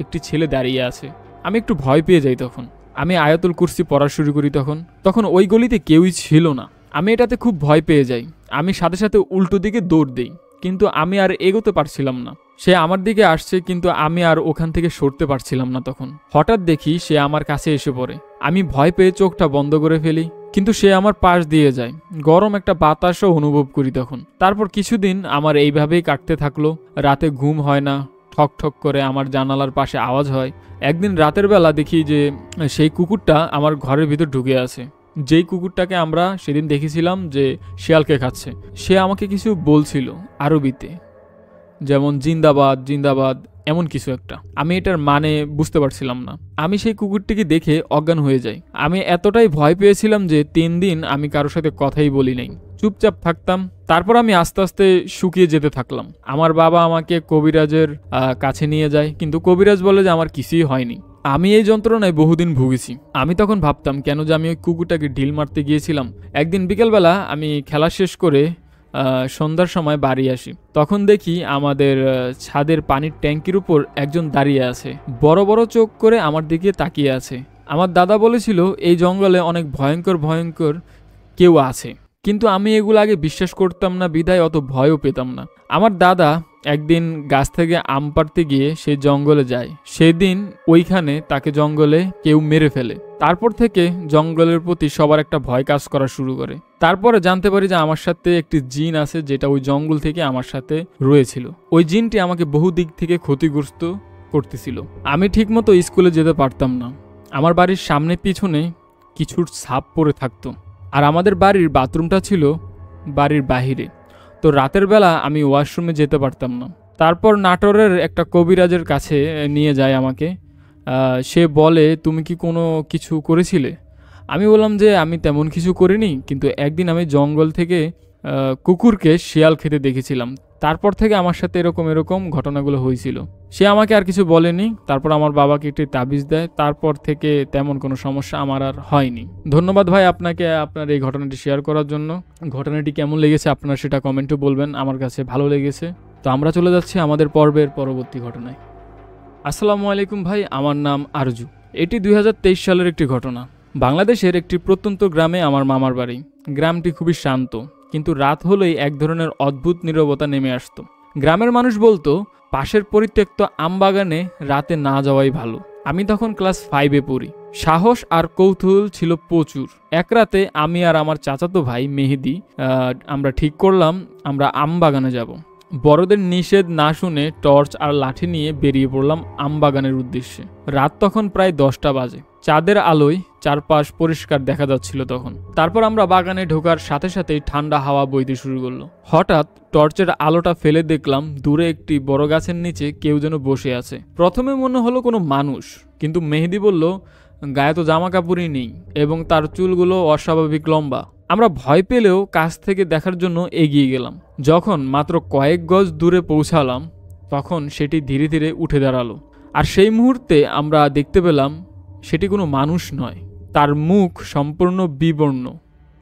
একটি ছেলে দাঁড়িয়ে আছে। আমি একটু ভয় পেয়ে যাই। তখন আমি আয়াতুল কুরসি পড়া শুরু করি। তখন ওই গলিতে কেউই ছিল না। আমি এটাতে খুব ভয় পেয়ে যাই। আমি সাথে সাথে উল্টো দিকে দৌড় দিই, কিন্তু আমি আর এগোতে পারছিলাম না। সে আমার দিকে আসছে, কিন্তু আমি আর ওখান থেকে সরতে পারছিলাম না। তখন হঠাৎ দেখি সে আমার কাছে এসে পড়ে। আমি ভয় পেয়ে চোখটা বন্ধ করে ফেলি, কিন্তু সে আমার পাশ দিয়ে যায়। গরম একটা বাতাসও অনুভব করি তখন। তারপর কিছুদিন আমার এইভাবেই কাটতে থাকলো। রাতে ঘুম হয় না, ঠক ঠক করে আমার জানালার পাশে আওয়াজ হয়। একদিন রাতের বেলা দেখি যে সেই কুকুরটা আমার ঘরের ভিতর ঢুকে আছে। যেই কুকুরটাকে আমরা সেদিন দেখেছিলাম যে শিয়ালকে খাচ্ছে, সে আমাকে কিছু বলছিল আরবিতে, যেমন জিন্দাবাদ জিন্দাবাদ এমন কিছু একটা। আমি এটার মানে বুঝতে পারছিলাম না। আমি সেই কুকুরটিকে দেখে অজ্ঞান হয়ে যাই। আমি এতটাই ভয় পেয়েছিলাম যে 3 দিন আমি কারোর সাথে কথাই বলি নাই, চুপচাপ থাকতাম। তারপর আমি আস্তে আস্তে শুকিয়ে যেতে থাকলাম। আমার বাবা আমাকে কবিরাজের কাছে নিয়ে যায়, কিন্তু কবিরাজ বলে যে আমার কিছুই হয়নি। আমি এই যন্ত্রণায় বহুদিন ভুগেছি। আমি তখন ভাবতাম কেন যে আমি ওই কুকুরটাকে ঢিল মারতে গিয়েছিলাম। একদিন বিকেলবেলা আমি খেলা শেষ করে সন্ধ্যার সময় বাড়ি আসি। তখন দেখি আমাদের ছাদের পানির ট্যাঙ্কির উপর একজন দাঁড়িয়ে আছে, বড় বড় চোখ করে আমার দিকে তাকিয়ে আছে। আমার দাদা বলেছিল এই জঙ্গলে অনেক ভয়ঙ্কর ভয়ঙ্কর কেউ আছে, কিন্তু আমি এগুলো আগে বিশ্বাস করতাম না, বিধায় অত ভয়ও পেতাম না। আমার দাদা একদিন গাছ থেকে আম পাড়তে গিয়ে সেই জঙ্গলে যায়। সেদিন ওইখানে তাকে জঙ্গলে কেউ মেরে ফেলে। তারপর থেকে জঙ্গলের প্রতি সবার একটা ভয় কাজ করা শুরু করে। তারপরে জানতে পারি যে আমার সাথে একটি জিন আছে, যেটা ওই জঙ্গল থেকে আমার সাথে রয়েছিল। ওই জিনটি আমাকে বহু দিক থেকে ক্ষতিগ্রস্ত করতেছিল। আমি ঠিকমতো স্কুলে যেতে পারতাম না। আমার বাড়ির সামনে পিছনে কিছুর ছাপ পড়ে থাকতো, আর আমাদের বাড়ির বাথরুমটা ছিল বাড়ির বাহিরে। তো রাতের বেলা আমি ওয়াশরুমে যেতে পারতাম না। তারপর নাটোরের একটা কবিরাজের কাছে নিয়ে যায় আমাকে। সে বলে তুমি কি কোনো কিছু করেছিলে? আমি বললাম যে আমি তেমন কিছু করিনি, কিন্তু একদিন আমি জঙ্গল থেকে কুকুরকে শিয়াল খেতে দেখেছিলাম। তারপর থেকে আমার সাথে এরকম ঘটনাগুলো হয়েছিল। সে আমাকে আর কিছু বলেনি। তারপর আমার বাবাকে একটি তাবিজ দেয়। তারপর থেকে তেমন কোনো সমস্যা আমার আর হয়নি। ধন্যবাদ ভাই আপনাকে আপনার এই ঘটনাটি শেয়ার করার জন্য। ঘটনাটি কেমন লেগেছে আপনারা সেটা কমেন্টে বলবেন। আমার কাছে ভালো লেগেছে। তো আমরা চলে যাচ্ছি আমাদের পর্বের পরবর্তী ঘটনায়। আসসালামু আলাইকুম ভাই, আমার নাম আরজু। এটি 2023 সালের একটি ঘটনা। বাংলাদেশের একটি প্রত্যন্ত গ্রামে আমার মামার বাড়ি। গ্রামটি খুবই শান্ত, কিন্তু রাত হলেই এক ধরনের অদ্ভুত নীরবতা নেমে আসতো। গ্রামের মানুষ বলতো পাশের পরিত্যক্ত আমবাগানে রাতে না যাওয়াই ভালো। আমি তখন ক্লাস 5-এ পড়ি। সাহস আর কৌতূহল ছিল প্রচুর। এক রাতে আমি আর আমার চাচাতো ভাই মেহেদি আমরা ঠিক করলাম আমরা আমবাগানে যাব। বড়দের নিষেধ না শুনে টর্চ আর লাঠি নিয়ে বেরিয়ে পড়লাম আমবাগানের উদ্দেশ্যে। রাত তখন প্রায় 10টা বাজে। চাঁদের আলোয় চারপাশ পরিষ্কার দেখা যাচ্ছিল তখন। তারপর আমরা বাগানে ঢোকার সাথে সাথেই ঠান্ডা হাওয়া বইতে শুরু করলো। হঠাৎ টর্চের আলোটা ফেলে দেখলাম দূরে একটি বড় গাছের নিচে কেউ যেন বসে আছে। প্রথমে মনে হলো কোনো মানুষ, কিন্তু মেহেদি বলল গায়ে তো জামা কাপড়ই নেই এবং তার চুলগুলো অস্বাভাবিক লম্বা। আমরা ভয় পেলেও কাছ থেকে দেখার জন্য এগিয়ে গেলাম। যখন মাত্র কয়েক গজ দূরে পৌঁছালাম, তখন সেটি ধীরে ধীরে উঠে দাঁড়ালো। আর সেই মুহূর্তে আমরা দেখতে পেলাম সেটি কোনো মানুষ নয়। তার মুখ সম্পূর্ণ বিবর্ণ,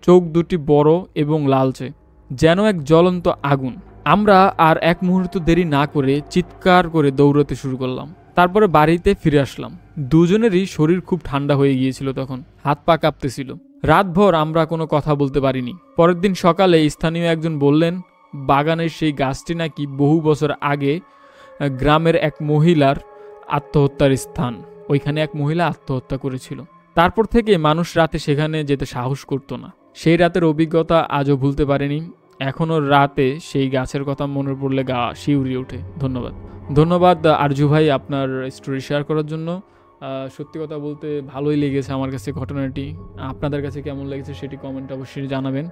চোখ দুটি বড় এবং লালচে, যেন এক জ্বলন্ত আগুন। আমরা আর এক মুহূর্ত দেরি না করে চিৎকার করে দৌড়াতে শুরু করলাম। তারপরে বাড়িতে ফিরে আসলাম। দুজনেরই শরীর খুব ঠান্ডা হয়ে গিয়েছিল, তখন হাত পা কাঁপতেছিল। রাতভর আমরা কোনো কথা বলতে পারিনি। পরের দিন সকালে স্থানীয় একজন বললেন বাগানের সেই গাছটি নাকি বহু বছর আগে গ্রামের এক মহিলার আত্মহত্যার স্থান। ওইখানে এক মহিলা আত্মহত্যা করেছিল। তারপর থেকে মানুষ রাতে সেখানে যেতে সাহস করতো না। সেই রাতের অভিজ্ঞতা আজও ভুলতে পারেনি। এখনও রাতে সেই গাছের কথা মনে পড়লে গা শিউরিয়ে ওঠে। ধন্যবাদ আরজু ভাই আপনার স্টোরি শেয়ার করার জন্য। সত্যি কথা বলতে ভালোই লেগেছে আমার কাছে ঘটনাটি। আপনাদের কাছে কেমন লেগেছে সেটি কমেন্টে অবশ্যই জানাবেন।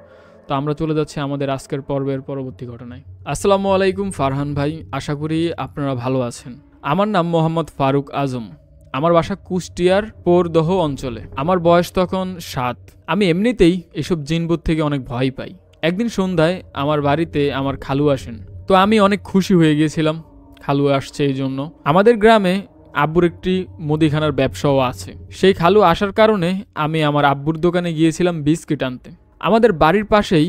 তো আমরা চলে যাচ্ছি আমাদের আজকের পর্বের পরবর্তী ঘটনায়। আসসালামু আলাইকুম ফারহান ভাই, আশা করি আপনারা ভালো আছেন। আমার নাম মোহাম্মদ ফারুক আজম। আমার বাসা কুষ্টিয়ার পোরদহ অঞ্চলে। আমার বয়স তখন 7। আমি এমনিতেই এসব জিনভূত থেকে অনেক ভয় পাই। একদিন সন্ধ্যায় আমার বাড়িতে আমার খালু আসেন, তো আমি অনেক খুশি হয়ে গিয়েছিলাম খালু আসছে এই জন্য। আমাদের গ্রামে আব্বুর একটি মুদিখানার ব্যবসাও আছে। সেই খালু আসার কারণে আমি আমার আব্বুর দোকানে গিয়েছিলাম বিস্কিট আনতে। আমাদের বাড়ির পাশেই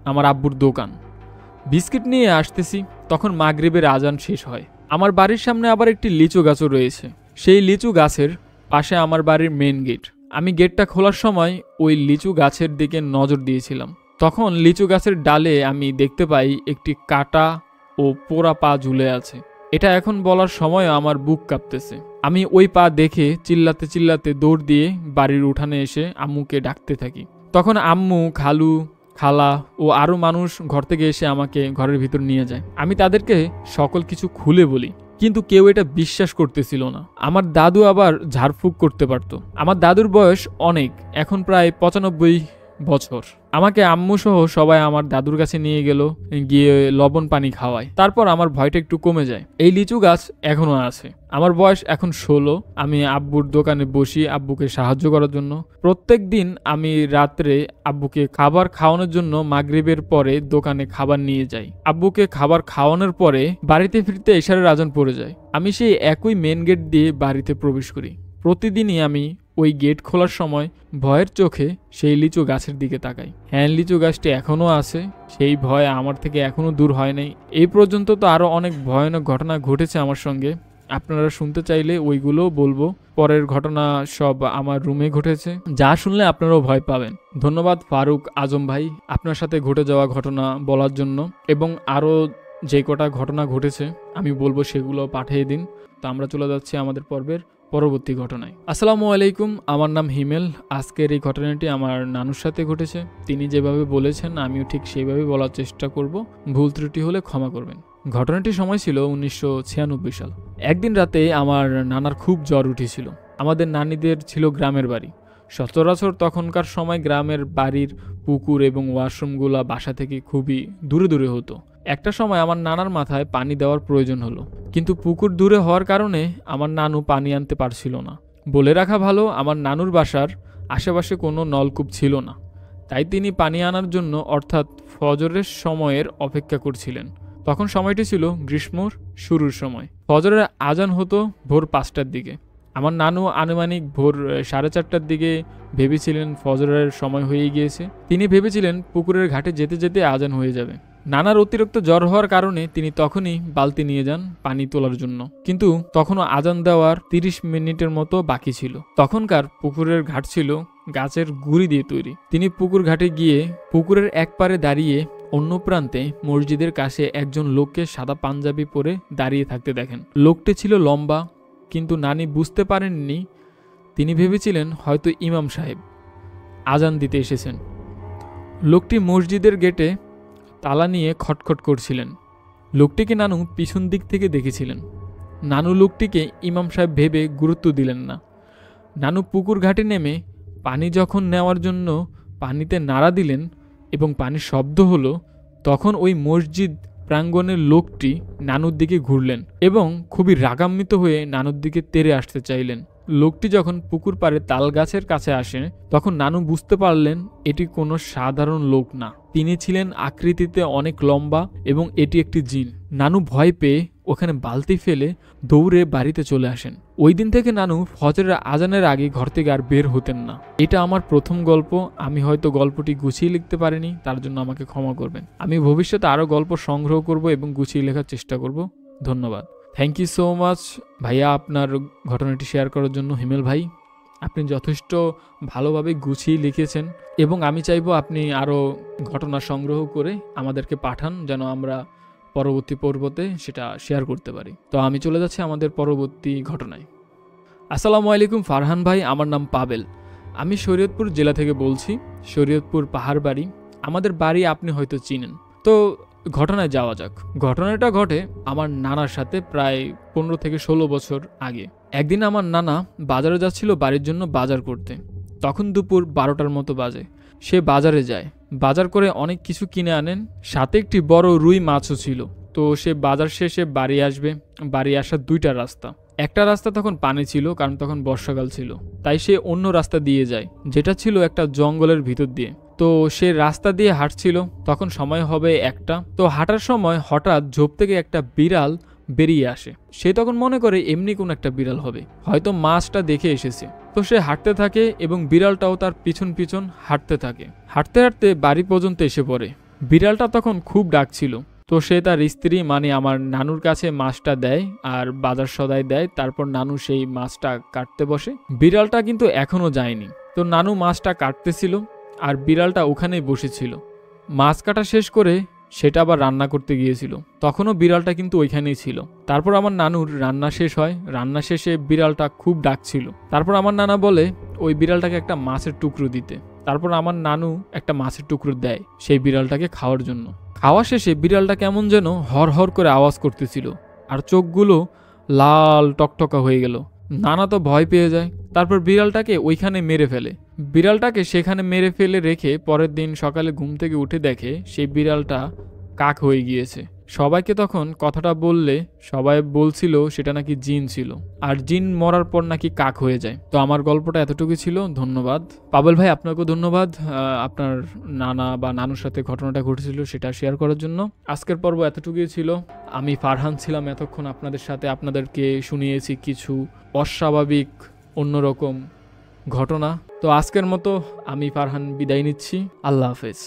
আমার আব্বুর দোকান। বিস্কিট নিয়ে আসতেছি, তখন মাগরিবের আজান শেষ হয়। আমার বাড়ির সামনে আবার একটি লিচু গাছও রয়েছে। সেই লিচু গাছের পাশে আমার বাড়ির মেন গেট। আমি গেটটা খোলার সময় ওই লিচু গাছের দিকে নজর দিয়েছিলাম। তখন লিচু গাছের ডালে আমি দেখতে পাই একটি কাটা ও পোড়া পা ঝুলে আছে। এটা এখন বলার সময় আমার বুক কাঁপতেছে। আমি ওই পা দেখে চিল্লাতে চিল্লাতে দৌড় দিয়ে বাড়ির উঠানে এসে আম্মুকে ডাকতে থাকি। তখন আম্মু, খালু, খালা ও আরও মানুষ ঘর থেকে এসে আমাকে ঘরের ভিতর নিয়ে যায়। আমি তাদেরকে সকল কিছু খুলে বলি, কিন্তু কেউ এটা বিশ্বাস করতেছিল না। আমার দাদু আবার ঝাড়ফুঁক করতে পারত। আমার দাদুর বয়স অনেক, এখন প্রায় 95 বছর। আমাকে আম্মু সহ সবাই আমার দাদুর কাছে নিয়ে গেল, গিয়ে লবণ পানি খাওয়ায়। তারপর আমার ভয়টা একটু কমে যায়। এই লিচু গাছ এখনো আছে। আমার বয়স এখন 16। আমি আব্বুর দোকানে বসি আব্বুকে সাহায্য করার জন্য। প্রত্যেক দিন আমি রাত্রে আব্বুকে খাবার খাওয়ানোর জন্য মাগরিবের পরে দোকানে খাবার নিয়ে যাই। আব্বুকে খাবার খাওয়ানোর পরে বাড়িতে ফিরতে এশারের আজান পড়ে যায়। আমি সেই একই মেন গেট দিয়ে বাড়িতে প্রবেশ করি। প্রতিদিনই আমি ওই গেট খোলার সময় ভয়ের চোখে সেই লিচু গাছের দিকে তাকাই। হ্যাঁ, লিচু গাছটি এখনও আছে। সেই ভয় আমার থেকে এখনও দূর হয় নাই। এই পর্যন্ত তো আরও অনেক ভয়ানক ঘটনা ঘটেছে আমার সঙ্গে। আপনারা শুনতে চাইলে ওইগুলোও বলবো। পরের ঘটনা সব আমার রুমে ঘটেছে, যা শুনলে আপনারাও ভয় পাবেন। ধন্যবাদ ফারুক আজম ভাই আপনার সাথে ঘটে যাওয়া ঘটনা বলার জন্য, এবং আরও যে কটা ঘটনা ঘটেছে আমি বলবো সেগুলো পাঠিয়ে দিন। তো আমরা চলে যাচ্ছি আমাদের পর্বের পরবর্তী ঘটনায়। আসসালামু আলাইকুম, আমার নাম হিমেল। আজকের এই ঘটনাটি আমার নানুর সাথে ঘটেছে। তিনি যেভাবে বলেছেন আমিও ঠিক সেইভাবে বলার চেষ্টা করব। ভুল ত্রুটি হলে ক্ষমা করবেন। ঘটনাটির সময় ছিল 1996 সাল। একদিন রাতে আমার নানার খুব জ্বর উঠেছিল। আমাদের নানিদের ছিল গ্রামের বাড়ি। সচরাচর তখনকার সময় গ্রামের বাড়ির পুকুর এবং ওয়াশরুমগুলো বাসা থেকে খুবই দূরে দূরে হতো। একটা সময় আমার নানার মাথায় পানি দেওয়ার প্রয়োজন হলো, কিন্তু পুকুর দূরে হওয়ার কারণে আমার নানু পানি আনতে পারছিল না। বলে রাখা ভালো, আমার নানুর বাসার আশেপাশে কোনো নলকূপ ছিল না। তাই তিনি পানি আনার জন্য অর্থাৎ ফজরের সময়ের অপেক্ষা করছিলেন। তখন সময়টি ছিল গ্রীষ্মর শুরুর সময়। ফজরের আজান হতো ভোর 5টার দিকে। আমার নানু আনুমানিক ভোর 4:30টার দিকে ভেবেছিলেন ফজরের সময় হয়ে গিয়েছে। তিনি ভেবেছিলেন পুকুরের ঘাটে যেতে যেতে আজান হয়ে যাবে। নানার অতিরিক্ত জ্বর হওয়ার কারণে তিনি তখনই বালতি নিয়ে যান পানি তোলার জন্য, কিন্তু তখনও আজান দেওয়ার 30 মিনিটের মতো বাকি ছিল। তখনকার পুকুরের ঘাট ছিল গাছের গুঁড়ি দিয়ে তৈরি। তিনি পুকুর ঘাটে গিয়ে পুকুরের এক পারে দাঁড়িয়ে অন্য প্রান্তে মসজিদের কাছে একজন লোককে সাদা পাঞ্জাবি পরে দাঁড়িয়ে থাকতে দেখেন। লোকটি ছিল লম্বা, কিন্তু নানি বুঝতে পারেননি। তিনি ভেবেছিলেন হয়তো ইমাম সাহেব আজান দিতে এসেছেন। লোকটি মসজিদের গেটে তালা নিয়ে খটখট করছিলেন। লোকটিকে নানু পিছন দিক থেকে দেখেছিলেন। নানু লোকটিকে ইমাম সাহেব ভেবে গুরুত্ব দিলেন না। নানু পুকুর ঘাটে নেমে পানি যখন নেওয়ার জন্য পানিতে নাড়া দিলেন এবং পানির শব্দ হলো, তখন ওই মসজিদ প্রাঙ্গণের লোকটি নানুর দিকে ঘুরলেন এবং খুবই রাগান্বিত হয়ে নানুর দিকে তেড়ে আসতে চাইলেন। লোকটি যখন পুকুর পাড়ে তাল গাছের কাছে আসে, তখন নানু বুঝতে পারলেন এটি কোনো সাধারণ লোক না। তিনি ছিলেন আকৃতিতে অনেক লম্বা এবং এটি একটি জিন। নানু ভয় পেয়ে ওখানে বালতি ফেলে দৌড়ে বাড়িতে চলে আসেন। ওই দিন থেকে নানু ফজরের আজানের আগে ঘর থেকে আর বের হতেন না। এটা আমার প্রথম গল্প। আমি হয়তো গল্পটি গুছিয়ে লিখতে পারিনি, তার জন্য আমাকে ক্ষমা করবেন। আমি ভবিষ্যতে আরও গল্প সংগ্রহ করব এবং গুছিয়ে লেখার চেষ্টা করব। ধন্যবাদ। থ্যাংক ইউ সো মাচ ভাইয়া আপনার ঘটনাটি শেয়ার করার জন্য। হিমেল ভাই, আপনি যথেষ্ট ভালোভাবে গুছিয়ে লিখেছেন এবং আমি চাইবো আপনি আরও ঘটনা সংগ্রহ করে আমাদেরকে পাঠান, যেন আমরা পরবর্তী পর্বতে সেটা শেয়ার করতে পারি। তো আমি চলে যাচ্ছি আমাদের পরবর্তী ঘটনায়। আসসালামু আলাইকুম ফারহান ভাই, আমার নাম পাবেল। আমি শরীয়তপুর জেলা থেকে বলছি। শরীয়তপুর পাহাড় বাড়ি আমাদের বাড়ি, আপনি হয়তো চিনেন। তো ঘটনায় যাওয়া যাক। ঘটনাটা ঘটে আমার নানার সাথে প্রায় 15 থেকে 16 বছর আগে। একদিন আমার নানা বাজারে যাচ্ছিল বাড়ির জন্য বাজার করতে। তখন দুপুর 12টার মতো বাজে। সে বাজারে যায়, বাজার করে অনেক কিছু কিনে আনেন, সাথে একটি বড় রুই মাছও ছিল। তো সে বাজার শেষে বাড়ি আসবে। বাড়ি আসার 2টা রাস্তা। একটা রাস্তা তখন পানি ছিল, কারণ তখন বর্ষাকাল ছিল, তাই সে অন্য রাস্তা দিয়ে যায়, যেটা ছিল একটা জঙ্গলের ভিতর দিয়ে। তো সে রাস্তা দিয়ে হাঁটছিল, তখন সময় হবে একটা। তো হাঁটার সময় হঠাৎ ঝোপ থেকে একটা বিড়াল বেরিয়ে আসে। সে তখন মনে করে এমনি কোন একটা বিড়াল হবে, হয়তো মাছটা দেখে এসেছে। তো সে হাঁটতে থাকে এবং বিড়ালটাও তার পিছন পিছন হাঁটতে থাকে। হাঁটতে হাঁটতে বাড়ি পর্যন্ত এসে পড়ে। বিড়ালটা তখন খুব ডাকছিল। তো সে তার স্ত্রী মানে আমার নানুর কাছে মাছটা দেয় আর বাজার সদাই দেয়। তারপর নানু সেই মাছটা কাটতে বসে। বিড়ালটা কিন্তু এখনো যায়নি। তো নানু মাছটা কাটতেছিল আর বিড়ালটা ওখানেই বসেছিল। মাছ কাটা শেষ করে সেটা আবার রান্না করতে গিয়েছিল, তখনও বিড়ালটা কিন্তু ওইখানেই ছিল। তারপর আমার নানুর রান্না শেষ হয়, রান্না শেষে বিড়ালটা খুব ডাকছিল। তারপর আমার নানা বলে ওই বিড়ালটাকে একটা মাছের টুকরো দিতে। তারপর আমার নানু একটা মাছের টুকরো দেয় সেই বিড়ালটাকে খাওয়ার জন্য। খাওয়া শেষে বিড়ালটা কেমন যেন হর হর করে আওয়াজ করতেছিল আর চোখগুলো লাল টকটকা হয়ে গেল। নানা তো ভয় পেয়ে যায়। তারপর বিড়ালটাকে ওইখানে মেরে ফেলে। বিড়ালটাকে সেখানে মেরে ফেলে রেখে পরের দিন সকালে ঘুম থেকে উঠে দেখে সেই বিড়ালটা কাক হয়ে গিয়েছে। সবাইকে তখন কথাটা বললে সবাই বলছিল সেটা নাকি জিন ছিল, আর জিন মরার পর নাকি কাক হয়ে যায়। তো আমার গল্পটা এতটুকু ছিল। ধন্যবাদ পাবেল ভাই, আপনাকেও ধন্যবাদ আপনার নানা বা নানুর সাথে ঘটনাটা ঘটেছিল সেটা শেয়ার করার জন্য। আজকের পর্ব এতটুকুই ছিল। আমি ফারহান ছিলাম এতক্ষণ আপনাদের সাথে, আপনাদেরকে শুনিয়েছি কিছু অস্বাভাবিক অন্যরকম ঘটনা। তো আজকের মতো আমি ফারহান বিদায় নিচ্ছি। আল্লাহ হাফেজ।